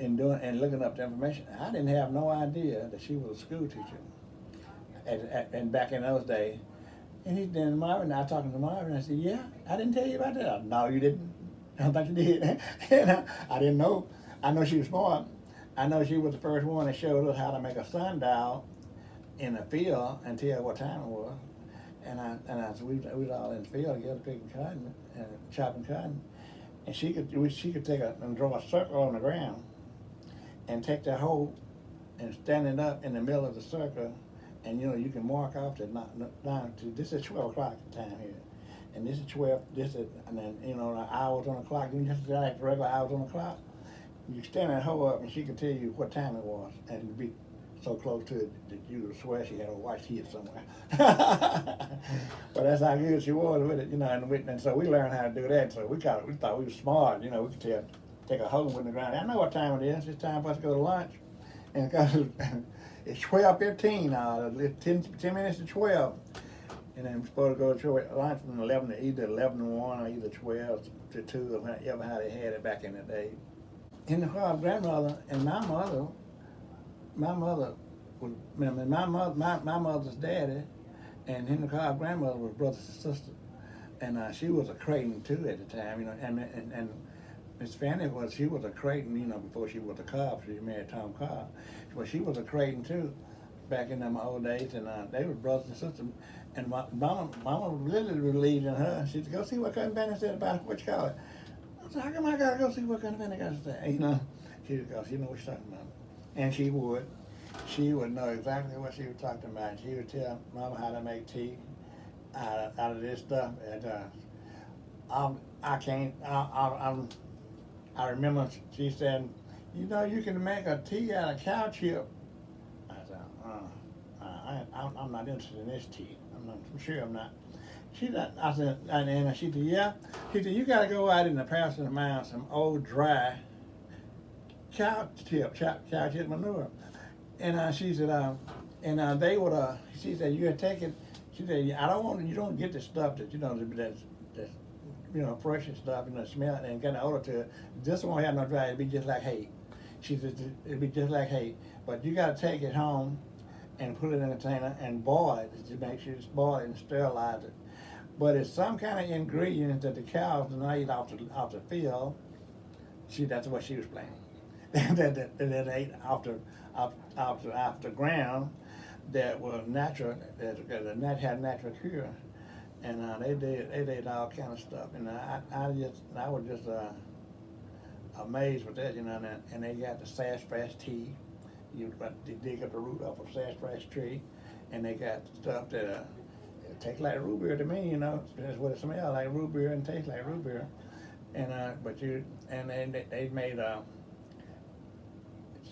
In doing and looking up the information, I didn't have no idea that she was a school teacher. And back in those days, and then Marvin, I talking to Marvin, I said, "Yeah, I didn't tell you about that." "No, you didn't. I don't think you did." And I didn't know. I know she was smart. I know she was the first one that showed us how to make a sundial in the field and tell what time it was. And I said we was all in the field together picking cotton and chopping cotton, and she could take and draw a circle on the ground. And take that whole and standing up in the middle of the circle, and you can mark off to down to this is 12 o'clock time here, and this is 12. This is and then the hours on the clock. You just like the regular hours on the clock. You stand that hoe up, and she could tell you what time it was, and it'd be so close to it that you would swear she had a watch here somewhere. But that's how good she was with it, and so we learned how to do that. So we thought we were smart, we could take a hoe in the ground. I know what time it is. It's time for us to go to lunch, and because it's 12:15 now, it's 10 minutes to 12, and then we're supposed to go to lunch from 11 to either 11 to 1 or either 12 to 2 or whatever how they had it back in the day. And her grandmother and my mother was my mother's daddy, and Henry Cobb's grandmother was brothers and sisters, and she was a Creighton too at the time, and Miss Fanny she was a Creighton, before she was a Cobb. She married Tom Cobb, but she was a Creighton too, back in them old days, and they were brothers and sisters. And mama really believed in her. She said, "Go see what Cousin Fanny said about what you call it." I said, "How come I gotta go see what Cousin Fanny got to say?" She know what she's talking about, and she would know exactly what she was talking about. She would tell Mama how to make tea out of this stuff. And I remember she said, you can make a tea out of cow chip. I said, I'm not interested in this tea. I'm sure I'm not. I said, and she said, yeah. She said, you got to go out in the pasture and find some old dry cow chip manure. And she said, they would, she said, you gotta take it. She said, you don't get the stuff that's fresh and stuff, smell it and get an odor to it. This won't have no dry, it'll be just like hay. She said, it'll be just like hay. But you gotta take it home and put it in a container and boil it to make sure it's boiled and sterilize it. But it's some kind of ingredient that the cows do not eat off the field. That's what she was playing. that they ate off the ground that was natural, that had natural cure, and they did all kind of stuff, and I was just amazed with that, and they got the sassafras tea. You dig up the root off a sassafras tree, and they got stuff that it tastes like root beer to me, that's what it smells like, root beer, and tastes like root beer, and they made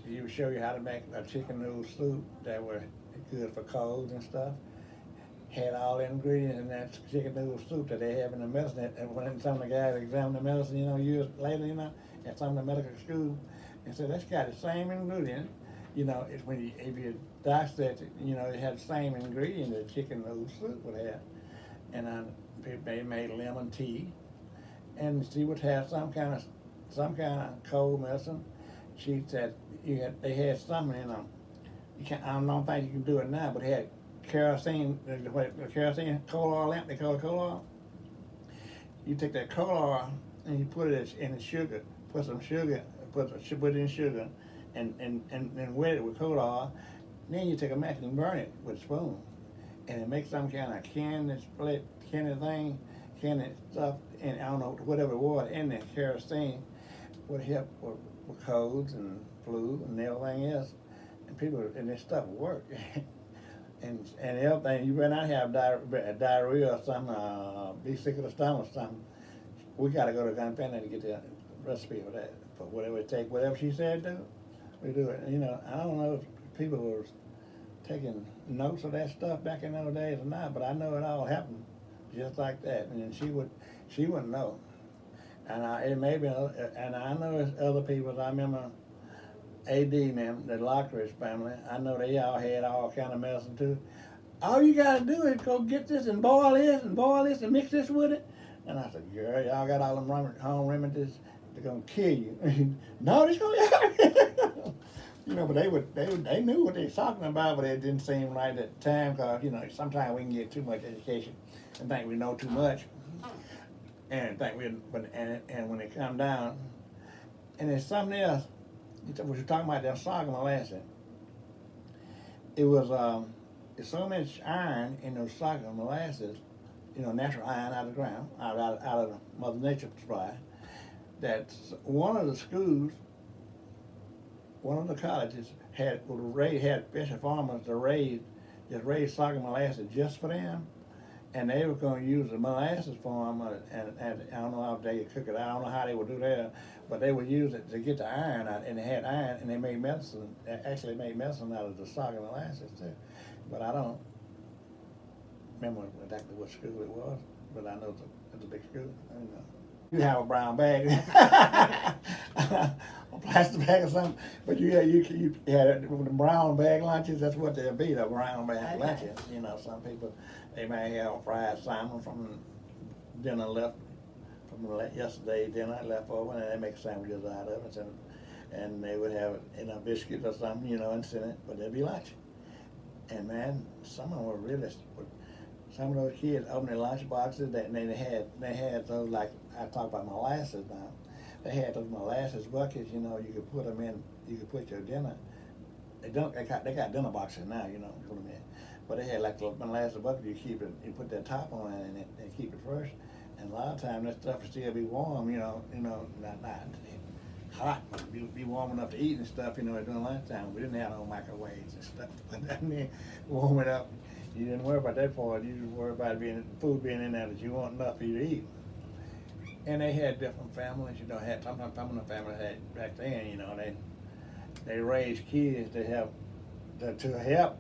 he would show you how to make a chicken noodle soup that were good for colds and stuff. Had all the ingredients in that chicken noodle soup that they have in the medicine. And when some of the guys examined the medicine, years later, at some of the medical school, and said, that's got the same ingredient. It's if you dissect it, it had the same ingredient that chicken noodle soup would have. And they made lemon tea, and she would have some kind of cold medicine. She said they had something in them. I don't think you can do it now, but they had kerosene coal oil lamp. They call it coal oil. You take that coal oil and you put it in the sugar. Put some sugar. Put it in sugar, and wet it with coal oil. Then you take a match and burn it with a spoon, and it makes some kind of candy stuff, and I don't know whatever it was in the kerosene would help with colds and flu and everything else, and this stuff would work. and everything, you better not have diarrhea or something, be sick of the stomach or something. We got to go to Gunpender to get the recipe for that. For whatever it takes, whatever she said do, we do it. I don't know if people were taking notes of that stuff back in those days or not, but I know it all happened just like that. And she wouldn't know. And it may be, and I know there's other people. I remember A.D. them, the Lockridge family. I know they all had all kind of medicine too. All you gotta do is go get this and boil this and mix this with it. And I said, girl, y'all got all them home remedies. They're gonna kill you. No, it's gonna. But they knew what they was talking about, but it didn't seem right at the time because sometimes we can get too much education and think we know too much. And when it come down, and there's something else. What you're talking about that sorghum molasses. It was there's so much iron in those sorghum molasses, natural iron out of the ground, out of the Mother Nature supply. That one of the schools one of the colleges had special farmers to raise soccer molasses just for them, and they were going to use the molasses farm, and I don't know how they could cook it. I don't know how they would do that, but they would use it to get the iron out, and they had iron, and they made medicine. They actually made medicine out of the soccer molasses too. But I don't remember exactly what school it was, but I know it's a big school. I don't know. You have a brown bag, a plastic bag or something, but you had the brown bag lunches. That's what they'll be, the brown bag lunches. You know, some people they may have fried salmon from dinner left from yesterday's dinner left over, and they make sandwiches out of it, and they would have biscuits or something, and send it, but they'd be lunch. And man, some of them were really. Some of those kids opened their lunch boxes. They had those, like I talk about molasses now. They had those molasses buckets. You could put them in. You could put your dinner. They got dinner boxes now. Put them in. But they had like the molasses bucket. You put that top on it and keep it fresh. And a lot of times that stuff would still be warm. Not hot, but be warm enough to eat and stuff. During lunchtime. We didn't have no microwaves and stuff. But I mean, warm it up. You didn't worry about that part. You just worry about food being in there that you want enough for you to eat. And they had different families. Had sometimes some of the families had back then. They raised kids to help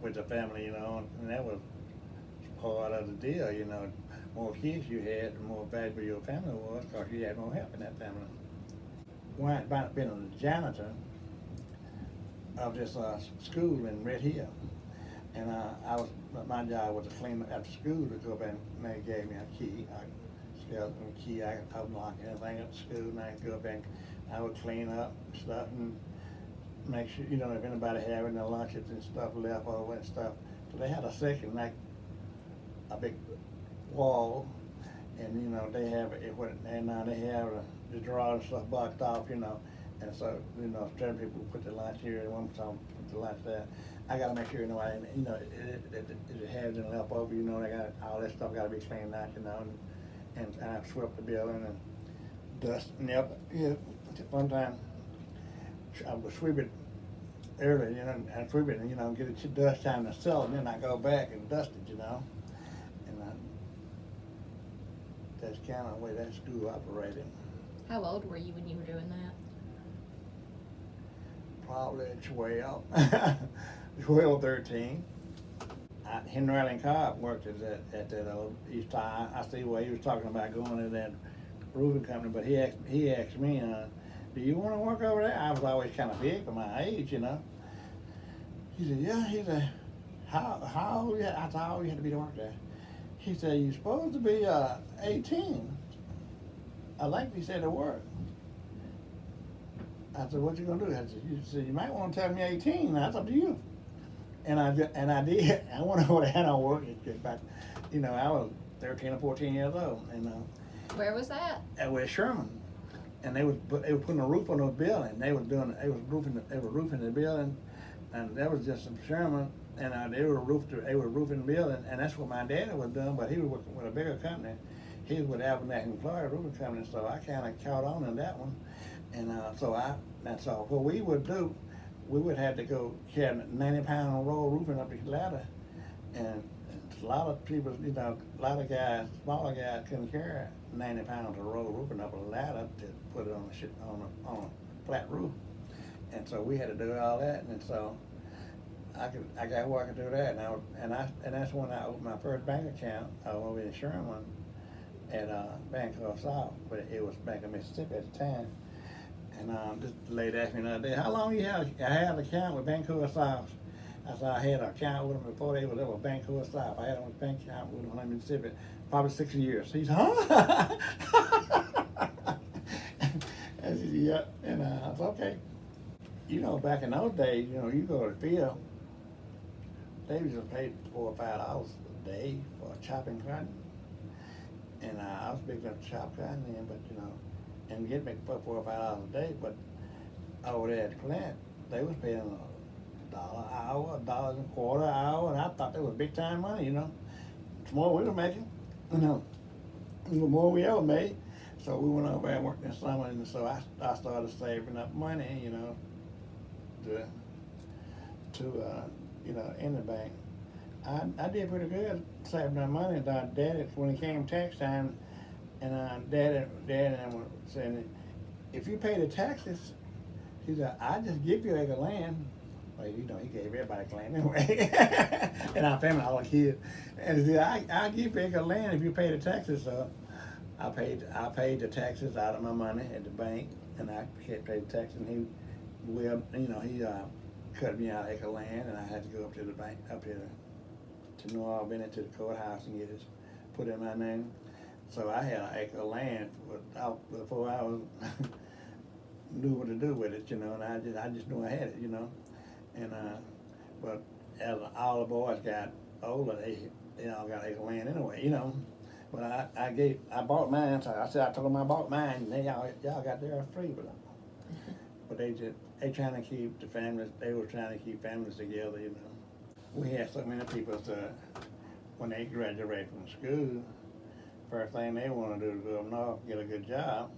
with the family. And that was part of the deal. The more kids you had, the more valuable your family was because you had more help in that family. When I been a janitor of this school in Red Hill. And my job was to clean up after school to go up and they gave me a key, a skeleton key. I could unlock anything at the school, and I could go up and I would clean up stuff and make sure, if anybody had any lunches and stuff left over and stuff. So they had a section, like a big wall, and they have they have the drawers and stuff blocked off, and so certain people put the lunch here and one time put the lunch there. I gotta make sure it has any left over. They got all that stuff got to be cleaned out, and I swept the building and dust. And one time I would sweep it early, and sweep it, and get it dust down the cellar, and then I go back and dust it, and that's kind of the way that school operated. How old were you when you were doing that? Probably 12, 12, 13. Henry Allen Cobb worked at that East High. I see where he was talking about going to that roofing company, but he asked me, do you want to work over there? I was always kind of big for my age, He said, yeah. He said, how old? I said, how old you had to be to work there? He said, you're supposed to be 18. I like he said to work. I said, what you gonna do? He said, you might want to tell me 18. That's up to you. And I did. I went over there and I worked. Back, I was 13 or 14 years old. And where was that? At West Sherman. And they were putting a roof on the building. They were roofing the building, and that was just in Sherman. And they were roofing the building, and that's what my dad was doing. But he was working with a bigger company. He was with Albemarle Employer Roofing Company, so I kind of caught on in that one. And so what we would do, we would have to go carry 90-pound roll roofing up the ladder, and a lot of people, a lot of guys, smaller guys, couldn't carry 90 pounds of roll roofing up a ladder to put it on a flat roof, and so we had to do all that, and so I got working through that, and that's when I opened my first bank account over in Sherman at Bank of South, but it was Bank of Mississippi at the time. And this lady asked me the other day, how long you had? I had an account with Bank of South. I said I had an account with them before they was ever Bank of South. I had a bank account with them in Mississippi, probably 6 years. He said, huh? I said, yeah. And I said, okay. Back in those days, you go to the field, they was just paid $4 or $5 a day for chopping cotton. And I was big enough to chop cotton then, but and get me $4 or $5 a day, but over there at the plant, they was paying $1 an hour, $1.25 an hour, and I thought that was big time money, The more we were making, the more we ever made. So we went over and worked in summer, and so I started saving up money, in the bank. I did pretty good saving that money. Daddy, when it came tax time, and Daddy and I were saying, if you pay the taxes, he said, I just give you an acre of land. Well, he gave everybody land anyway. And our family, all the kids. And he said, I give you an acre of land if you pay the taxes. So I paid the taxes out of my money at the bank, and I paid the taxes. And he cut me out an acre of land, and I had to go up to the bank, up here to New Albany, to the courthouse, and get it put in my name. So I had an acre of land before I was knew what to do with it, and I just knew I had it, and but as all the boys got older, they all got an acre of land anyway, But I bought mine, so I told them I bought mine, and y'all got theirs free, but they trying to keep the families. They were trying to keep families together, We had so many people when they graduate from school, first thing they want to do is go up north, get a good job.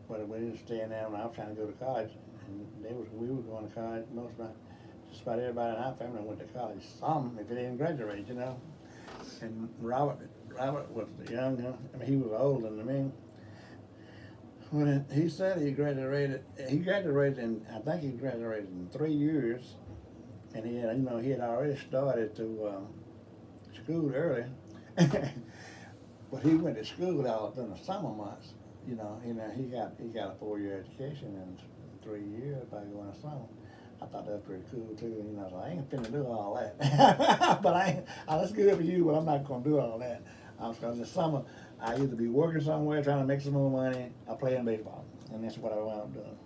But we was staying there when I was trying to go to college, and we were going to college. Just about everybody in our family went to college. Some, if they didn't graduate, And Robert was younger. I mean, he was older than me. When he said he graduated in, I think he graduated in 3 years, and he had already started to school early. But he went to school out during the summer months. He got a 4-year education in 3 years by going to summer. I thought that was pretty cool too. So I ain't finna do all that. But that's good for you, but I'm not gonna do all that. Because in the summer, I either be working somewhere trying to make some more money, or playing baseball, and that's what I wound up doing.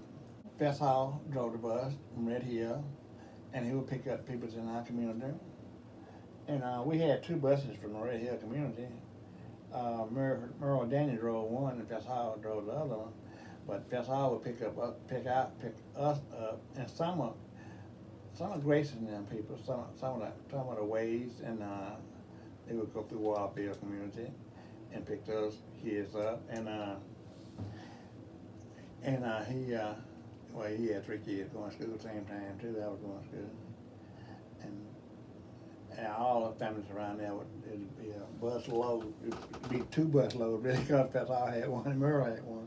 Fess Hall drove the bus from Red Hill, and he would pick up people in our community. And we had 2 buses from the Red Hill community. Merle Danny drove one, and Fess Hall drove the other one. But Fess Hall would pick us up, and some of Grace and them people, some of the ways, and they would go through Wildfield community and pick those kids up, and he had 3 kids going to school at the same time too. That was going to school, and all the families around there it'd be a bus load. It'd be 2 bus loads really, because Fess Hall had one and Merle had one.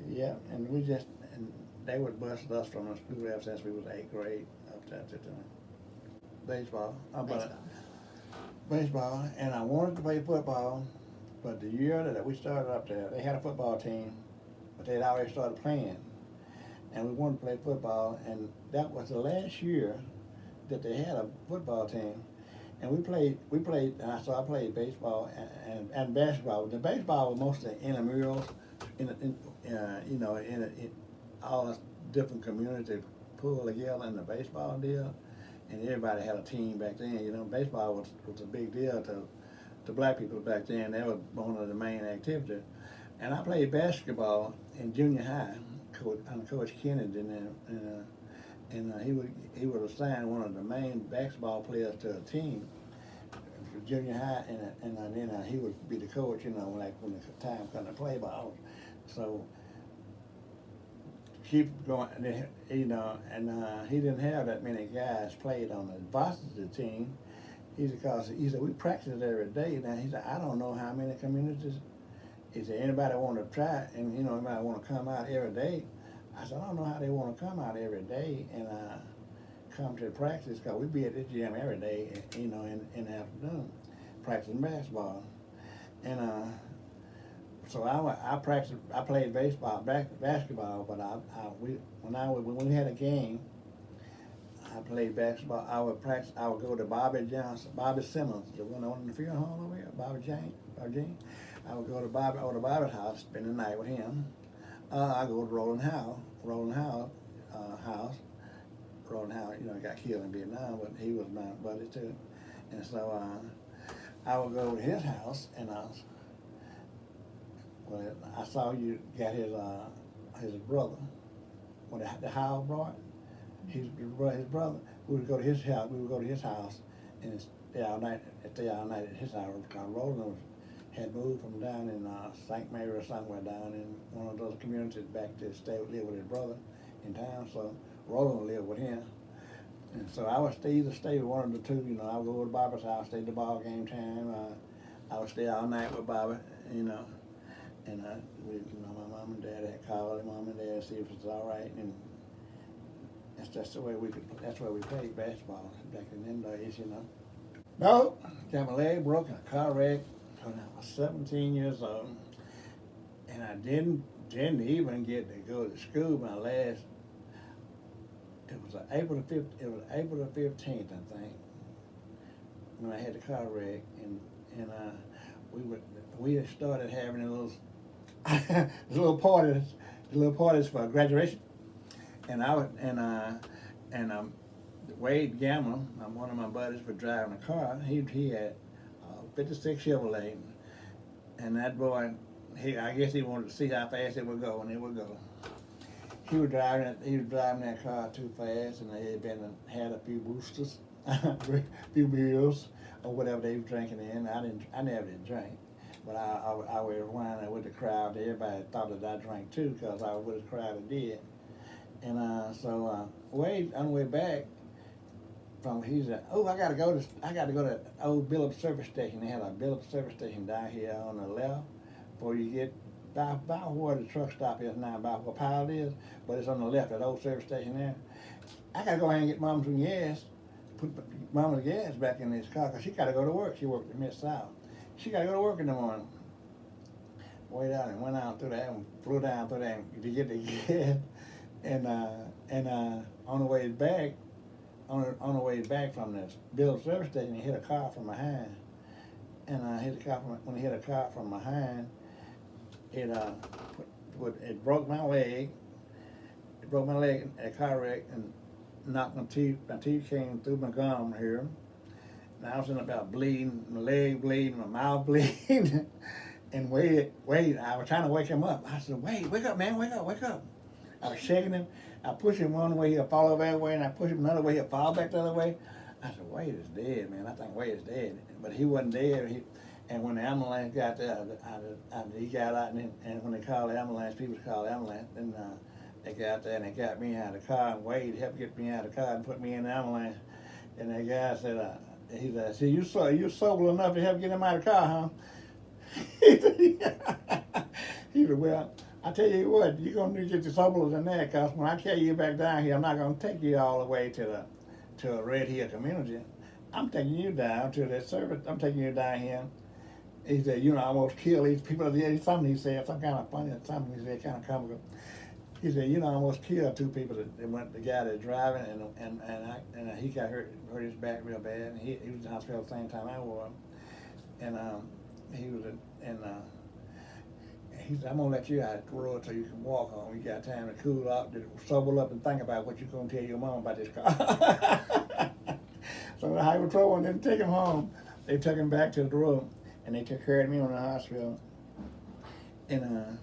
Yeah, and they would bus us from the school ever since we was 8th grade up to baseball. Baseball, and I wanted to play football, but the year that we started up there, they had a football team, but they'd already started playing, and we wanted to play football, and that was the last year that they had a football team, and we played, so I played baseball and basketball. The baseball was mostly intramurals, in all the different communities pulled together in the baseball deal. And everybody had a team back then. Baseball was a big deal to black people back then. That was one of the main activities. And I played basketball in junior high. Coach Kennedy, and he would assign one of the main basketball players to a team for junior high, and then he would be the coach. When the time come to play ball. So keep going, and he didn't have that many guys played on the varsity team. He said we practice every day. Now he said, I don't know how many communities. He said, anybody want to try, and anybody want to come out every day. I said, I don't know how they want to come out every day and come to practice, because we be at this gym every day, in the afternoon, practicing basketball. And so I practiced. I played basketball, but when we had a game, I played basketball. I would practice. I would go to Bobby Simmons, the one on the field hall over here, Bobby Jean. I would go to Bobby's house, spend the night with him. I go to Roland Howe, got killed in Vietnam, but he was my buddy too. And so I would go to his house, and I saw you got his brother, the Howe boy, his brother. We would go to his house, and stay all night at his house, because Roland had moved from down in St. Mary or somewhere down in one of those communities back to live with his brother in town. So Roland lived with him. And so I would either stay with one of the two, I would go to Bobby's house, stay at the ball game time. I would stay all night with Bobby, you know. And my mom and dad had called him, mom and dad, see if it's all right. And that's the way that's why we played basketball back in them days. No, got my leg broke in a car wreck when I was 17 years old. And I didn't even get to go to school my last. It was April the 5th. It was April the 15th, I think, when I had the car wreck, and we had started having the little parties for graduation, and Wade Gamma, one of my buddies, was driving a car. He had a '56 Chevrolet, and that boy, I guess he wanted to see how fast it would go, and it would go. He was driving that car too fast, and they had a few boosters, a few beers, or whatever they was drinking in. I never did drink, but I was whining with the crowd. Everybody thought that I drank too, because I was with the crowd that did. And so Wade, on the way back he said, "Oh, I gotta go to that old Billups service station. They had a Billups service station down here on the left before you get about where the truck stop is now, about where Pilot is, but it's on the left, that old service station there. I gotta go ahead and get Mama some gas, put Mama's gas back in this car, because she gotta go to work. She worked at Mid-South. She gotta go to work in the morning." Wait out and went out through that and flew down through there to get the gas. And on the way back, from the Billups service station, he hit a car from behind. And when he hit a car from behind, it broke my leg. It broke my leg in a car wreck and knocked my teeth. My teeth came through my gum here. And I was in about bleeding, my leg bleeding, my mouth bleeding. And Wade, I was trying to wake him up. I said, "Wade, wake up, man, wake up." I was shaking him. I pushed him one way, he'll fall over that way, and I pushed him another way, he'll fall back the other way. I said, "Wade is dead, man. I think Wade is dead." But he wasn't dead. And when the ambulance got there, he got out, and when they called the ambulance, people called the ambulance, and they got there and they got me out of the car, and Wade helped get me out of the car and put me in the ambulance. And the guy said, he said, "See, you sober enough to help get him out of the car, huh?" He said, "Well, I tell you what, you're going to need to get the sober than that, because when I carry you back down here, I'm not going to take you all the way to a Red Hill community. I'm taking you down to the service. I'm taking you down here." He said, "I almost killed these people." Something he said, some kind of funny, something he said, kind of comical. He said, "I almost killed two people. The guy that's driving, and he got hurt his back real bad. And he was in the hospital at the same time I was. And he was, he said, I'm gonna let you out the road so you can walk home. You got time to cool up, to sober up, and think about what you're gonna tell your mom about this car." So the highway patrol didn't take him home. They took him back to the room, and they took care of me in the hospital. And a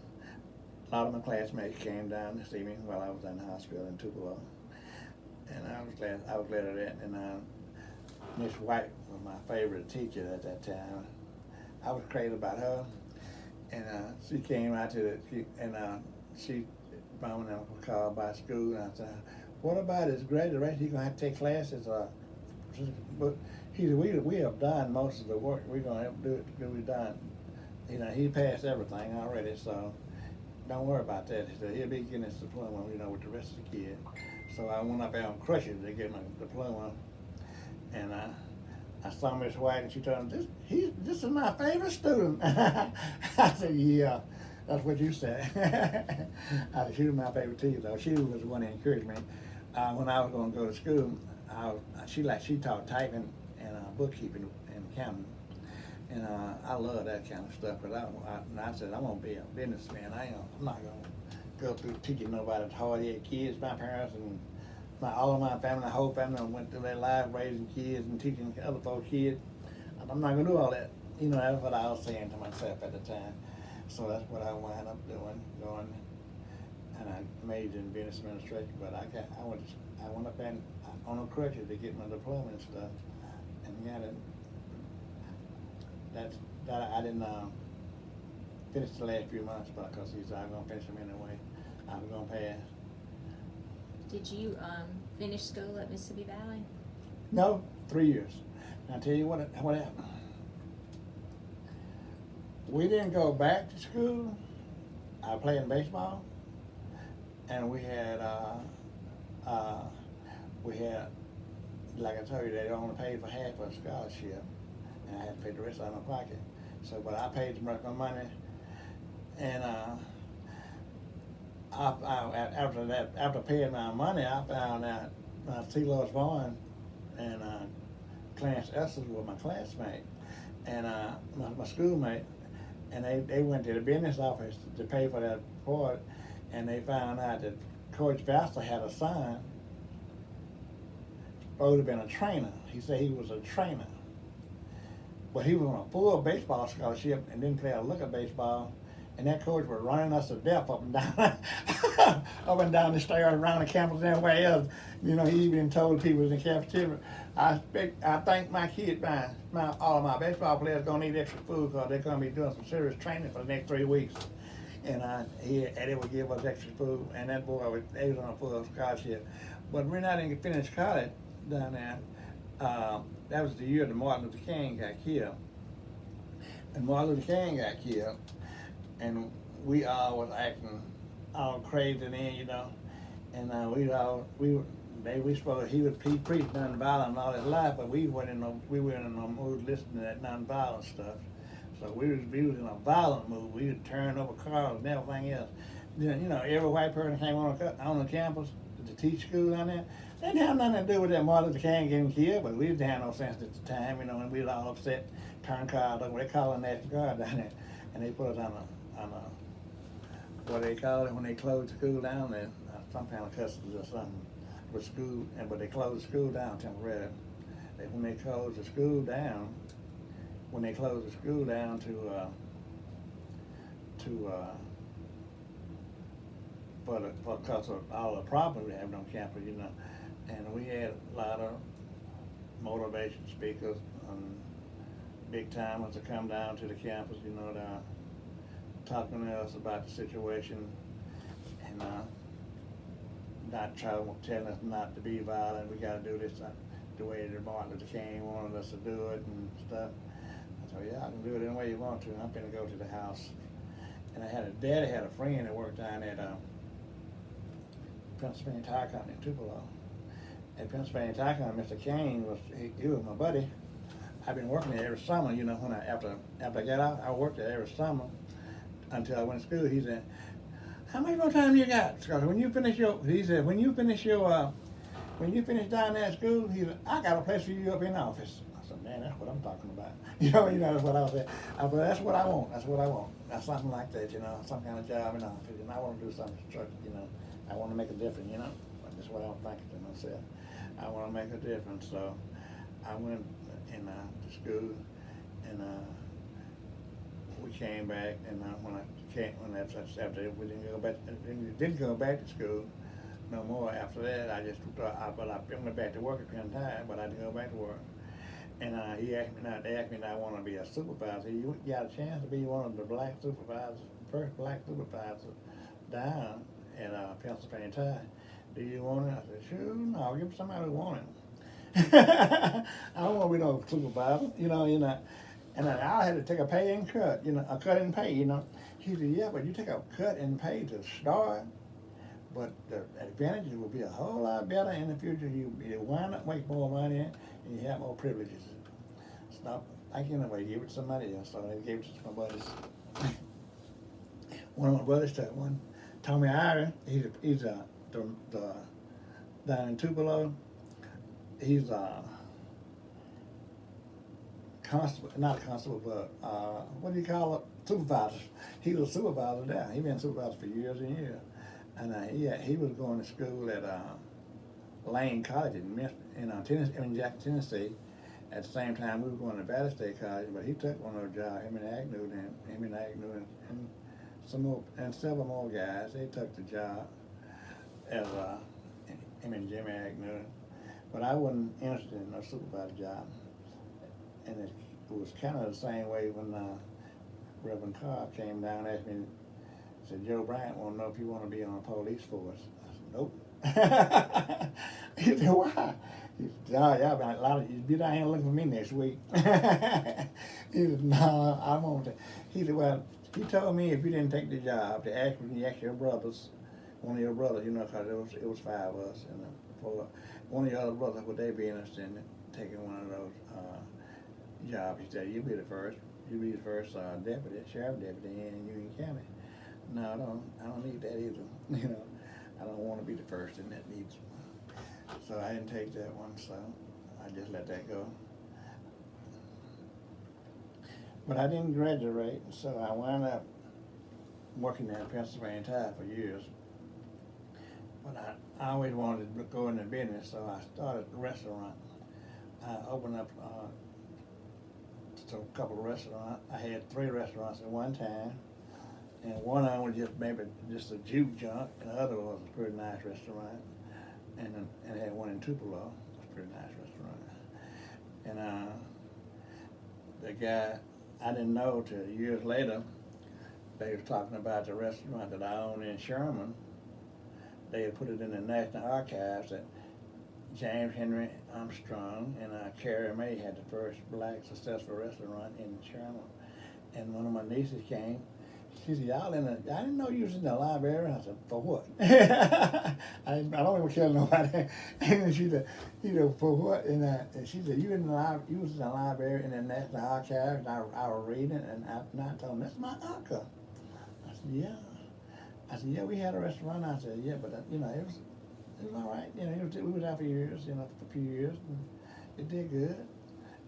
lot of my classmates came down to see me while I was in the hospital in Tupelo. And I was glad of that. And Miss White was my favorite teacher at that time. I was crazy about her. And she came out she found them called by school, and I said, "What about his graduation? He's gonna have to take classes?" But he said, "We have done most of the work. We're gonna have to do it. We've done. He passed everything already, so don't worry about that." He said, "He'll be getting his diploma, with the rest of the kids." So I went up there on crutches to get my diploma, and I saw Miss White, and she told me, "This is my favorite student." I said, "Yeah, that's what you said." I said, "She was my favorite teacher, though. She was the one that encouraged me. When I was going to go to school, she taught typing and bookkeeping and accounting. And I love that kind of stuff, because I said, I'm going to be a businessman. I'm not going to go through teaching nobody hard-headed kids. My parents and all of my family, the whole family went through their life raising kids and teaching other folks' kids. I'm not going to do all that." That's what I was saying to myself at the time. So that's what I wound up going, and I majored in business administration. But I went up and on a crutches to get my diploma and stuff, and got it. That I didn't finish the last few months, because he said I was going to finish them anyway. I was going to pass. Did you finish school at Mississippi Valley? No, 3 years. I'll tell you what happened. We didn't go back to school. I played in baseball, and we had, like I told you, they only paid for half of the scholarship, and I had to pay the rest out of my pocket. So, but I paid the rest of my money, and after paying my money, I found out C. Lois Vaughn and Clarence Essence were my classmate, and my schoolmate, and they went to the business office to pay for that part, and they found out that Coach Vassar had a son, supposed to have been a trainer. He said he was a trainer, but he was on a full baseball scholarship and didn't play a lick of baseball. And that coach was running us to death up and down, up and down the stairs, around the campus, and everywhere else. You know, he even told people in the cafeteria, I think my kids, all of my baseball players, gonna need extra food because they're gonna be doing some serious training for the next 3 weeks. And Eddie would give us extra food, and that boy he was on a full scholarship. But when I didn't finish college down there, that was the year that Martin Luther King got killed. And Martin Luther King got killed, and we all was acting all crazy then, you know. And he preached nonviolence all his life, but we weren't in no mood listening to that nonviolent stuff. So we was in a violent mood. We would turn over cars and everything else. You know, every white person came on the campus to teach school down there. They didn't have nothing to do with that Martin Luther King getting killed, but we didn't have no sense at the time, you know, and we was all upset, turned cars over. They called the National Guard down there, and they put us on what they call it when they closed the school down there, some kind of custody or something with school, but they closed the school down temporarily. When they closed the school down because of all the problems we have on campus, you know, and we had a lot of motivation speakers, big timers to come down to the campus, you know, talking to us about the situation, and not telling us not to be violent. We got to do this the way that Martin Luther King wanted us to do it and stuff. I said, yeah, I can do it any way you want to. I'm going to go to the house. And Daddy had a friend that worked down at Pennsylvania Tire Company in Tupelo. At Pennsylvania Tire Company, Mr. King he was my buddy. I've been working there every summer, you know, after I got out, I worked there every summer until I went to school. He said, how much more time you got? Because when you finish down there at school, he said, I got a place for you up in the office. I said, man, that's what I'm talking about. You know, that's what I said. I said, that's what I want. That's something like that, you know, some kind of job in the office. And I want to do something constructive, you know. I want to make a difference, you know. That's what I'm thinking to myself. I want to make a difference. So I went to school, and we came back, and after we didn't go back to school no more. After that, I went back to work at Penn Tire, but I didn't go back to work. And they asked me if I want to be a supervisor. You got a chance to be one of the black supervisors, first black supervisor down at Pennsylvania Tire. Do you want it? I said, sure, no, give it to somebody who want it. I don't want to be no supervisor, you know. And I had to take a pay and cut, you know, a cut in pay, you know. He said, yeah, but you take a cut in pay to start, but the advantages will be a whole lot better in the future. You wind up make more money and you have more privileges. Stop. I can't nobody give it to somebody else, so they gave it to my buddies. One of my brothers took one. Tommy Iron, he's down in Tupelo. He's not a constable, but what do you call it? Supervisor. He was a supervisor there. He been a supervisor for years and years. And he was going to school at Lane College in Jackson, Tennessee. At the same time, we were going to Valley State College, but he took one of those jobs. Him and Agnew and some more and several more guys. They took the job as him and Jimmy Agnew. But I wasn't interested in a supervisor job. And it was kind of the same way when Reverend Carr came down and asked me, said, Joe Bryant want to know if you want to be on a police force. I said, nope. He said, why? He said, oh, y'all been a lot of, you be down here looking for me next week. He said, no, I won't. He said, well, he told me if you didn't take the job, to ask when you ask your brothers, one of your brothers, you know, cause it was five of us, and for one of your other brothers, would they be interested in taking one of those jobs? He said, you'll be the first. You'll be the first deputy, sheriff deputy in Union County. No, I don't need that either. You know, I don't want to be the first in that needs. So I didn't take that one. So I just let that go. But I didn't graduate, so I wound up working at Pennsylvania Tire for years. But I always wanted to go into business, so I started a restaurant. I opened up a couple of restaurants. I had 3 restaurants at one time, and one of them was just a juke joint, and the other was a pretty nice restaurant, and I had one in Tupelo, it was a pretty nice restaurant. And the guy, I didn't know till years later, they was talking about the restaurant that I owned in Sherman. They had put it in the National Archives that James Henry Armstrong and Carrie Mae had the first black successful restaurant in Sherman. And one of my nieces came. She said, I didn't know you was in the library. I said, for what? I don't even kill nobody. And she said, for what? And she said, you was in the library in the National Archives, and I was reading it, and I told them, that's my uncle. I said, yeah. I said, yeah, we had a restaurant. I said, yeah, but it was all right. We was out for years, for a few years, and it did good.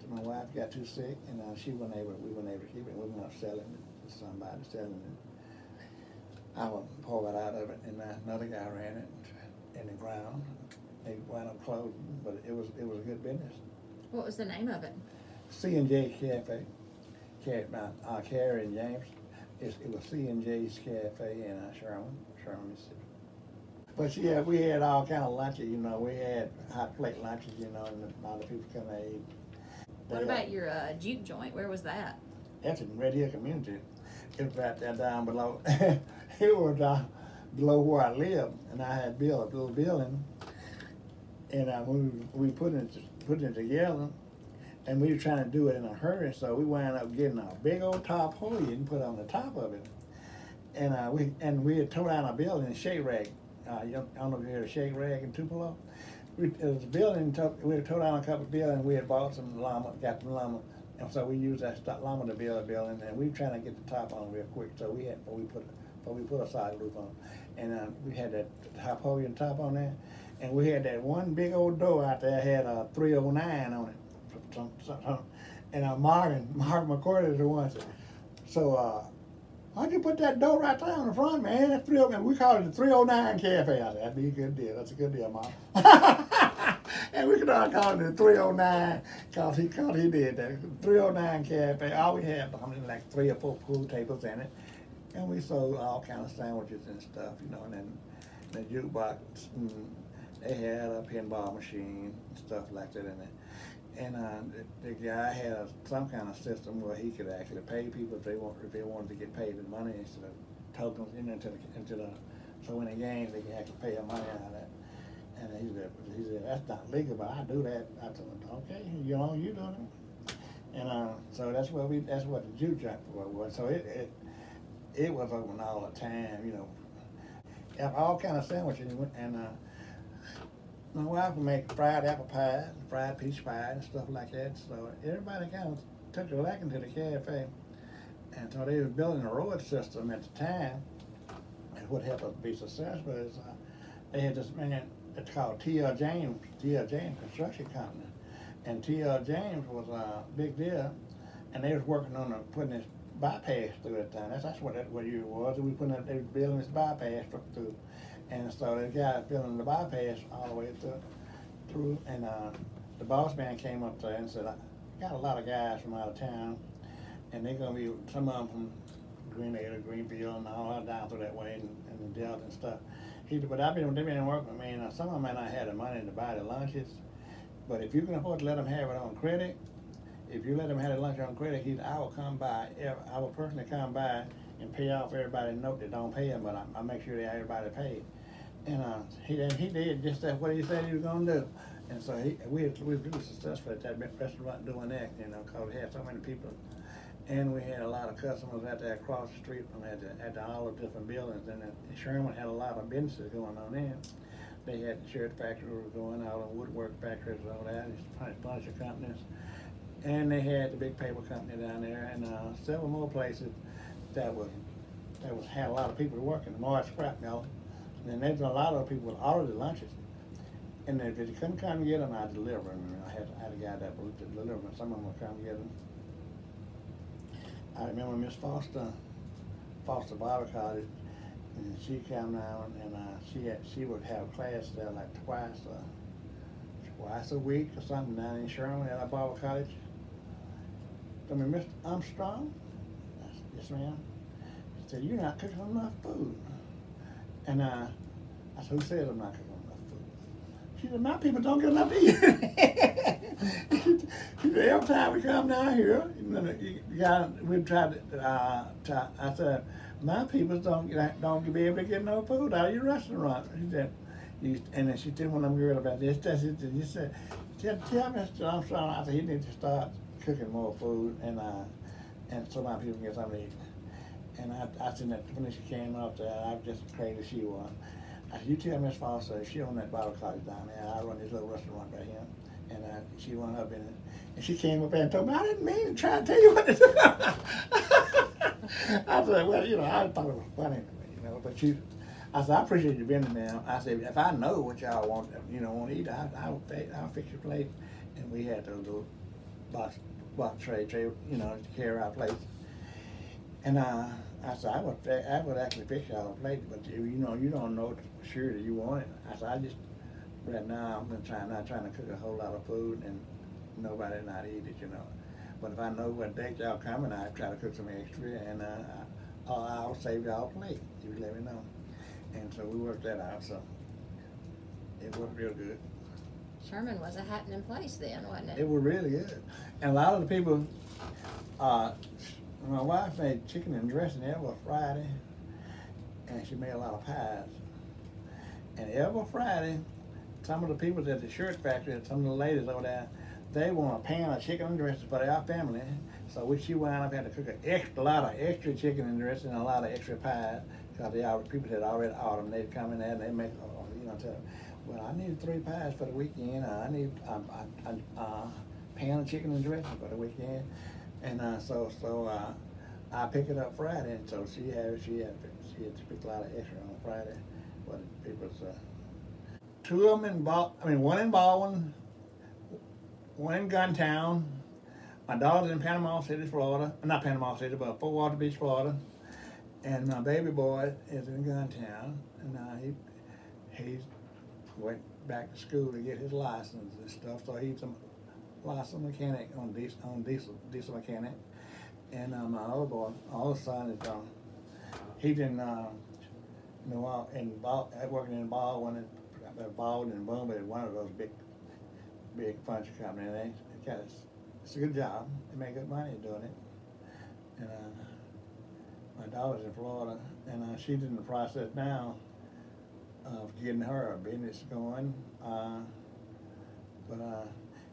So my wife got too sick, and we weren't able to keep it. We went up selling it to somebody, selling it. I would pull it out of it, and another guy ran it in the ground. They wound up closing, but it was a good business. What was the name of it? C&J Cafe. Carrie and James. It was C&J's Cafe in Sherman, Mississippi. But yeah, we had all kind of lunches, we had hot plate lunches, and a lot of people come and eat. What about your juke joint? Where was that? That's in Red Hill Community. It was right there down below. It was below where I lived, and I had built a little building, and we put it together, and we were trying to do it in a hurry, so we wound up getting a big old tarpaulin and put on the top of it, and we had tore down a building in Shake Rag. I don't know if you heard of Shake Rag in Tupelo. It was a building. We had tore down a couple of buildings. We had bought some got some lumber, and so we used that lumber to build a building. And we were trying to get the top on real quick. So we put a side roof on, and we had that tarpaulin top on there, and we had that one big old door out there had a 309 on it, and Marvin McCoy is the one said, so. Why'd you put that door right there on the front, man? That's 309. We call it the 309 Cafe. I said, that'd be a good deal. That's a good deal, Mom. And we could all call it the 309 because he did that. 309 Cafe. All we had, like 3 or 4 pool tables in it. And we sold all kind of sandwiches and stuff, and then the jukebox, they had a pinball machine and stuff like that in it. And the guy had some kind of system where he could actually pay people if they wanted to get paid in money instead of tokens so in the games they could actually pay them money out of that. And he said that's not legal, but I do that. I told him, okay, you doing it. And so that's what the juke joint was. So it was open all the time, all kind of sandwiches and. My wife would make fried apple pie, fried peach pie, and stuff like that. So everybody kind of took a liking to the cafe. And so they was building a road system at the time. And what helped us be successful is they had this man, it's called T.L. James Construction Company. And T.L. James was a big deal. And they was working on putting this bypass through at the time. That's what it was. They was building this bypass through. And so the guy building the bypass all the way through, and the boss man came up there and said, I got a lot of guys from out of town, and they're going to be, some of them from Greenfield, and all down through that way, and the Delta and stuff. He said, but they've been working with me, and some of them may not have the money to buy the lunches, but if you can afford to let them have it on credit, if you let them have the lunch on credit, I will personally come by and pay off everybody's note that don't pay them, but I make sure that everybody paid. And he did just that what he said he was gonna do. And so we were really successful at that restaurant doing that, you know, 'cause we had so many people. And we had a lot of customers out there across the street from at all the different buildings. And Sherman had a lot of businesses going on there. They had the shirt factory was going out, and woodwork factories and all that, and furniture companies. And they had the big paper company down there, and several more places that had a lot of people working. The more scrap mill, and there's a lot of people with order the lunches. And if they couldn't come get them, I'd deliver them. I had a guy that would deliver them. Some of them would come get them. I remember Miss Foster Bible College, and she came down, and she would have class there like twice a week or something down in Sherman at our Bible College. I mean, Mr. Armstrong? I said, yes, ma'am. She said, you're not cooking enough food. And I said, who says I'm not cooking enough food? She said, my people don't get enough to eat. She said, every time we come down here, we try to, I said, my people don't be able to get no food out of your restaurant. She said, and then she told one of them girls about this. You said, tell Mr. Armstrong, I said, he needs to start cooking more food, and so my people can get something to eat. And I seen that when she came up there, I was just as crazy as she was. I said, you tell Miss Foster, she owned that Bible college down there. I run this little restaurant right here. And she went up in it. And she came up there and told me, I didn't mean to try to tell you what to do. I said, well, you know, I thought it was funny, you know, but I said, I appreciate you being there. I said, if I know what y'all want to eat, I'll fix your plate. And we had those little box tray, you know, to carry our plates. And I said, I would actually fix y'all a plate, but you know, you don't know for sure that you want it. I said, right now, I'm not trying to cook a whole lot of food and nobody not eat it, you know. But if I know what date y'all coming, I try to cook some extra, and I'll save y'all a plate. You let me know. And so we worked that out, so it worked real good. Sherman was a happening place then, wasn't it? It was really good. And a lot of the people, my wife made chicken and dressing every Friday, and she made a lot of pies. And every Friday, some of the people at the shirt factory, some of the ladies over there, they want a pan of chicken and dressing for their family. So she wound up having to cook a lot of extra chicken and dressing and a lot of extra pies, because the people had already ordered them. They'd come in there and they'd make, you know, tell, well, I need 3 pies for the weekend. I need a pan of chicken and dressing for the weekend. And so I pick it up Friday, and so she had to pick a lot of extra on Friday. But it was 2 of them one in Baldwin, one in Guntown. My daughter's in Panama City, Florida. Not Panama City, but Fort Walton Beach, Florida. And my baby boy is in Guntown, and he went back to school to get his license and stuff. So he's a license mechanic on diesel mechanic. And my other boy, other son is he's in working in Baldwin and Boom, but one of those big furniture companies. It's a good job. They make good money doing it. And my daughter's in Florida, and she's in the process now of getting her a business going. But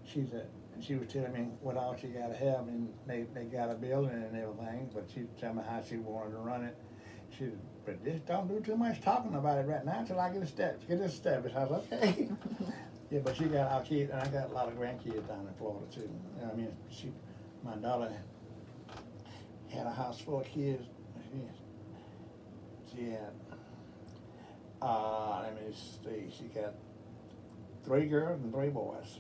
she was telling me what all she got to have, and they got a building and everything. But she was telling me how she wanted to run it. She said, but just don't do too much talking about it right now until I get this established. I was okay. Yeah, but she got our kids, and I got a lot of grandkids down in Florida too. I mean, my daughter had a house full of kids. She had, let me see, she got 3 girls and 3 boys.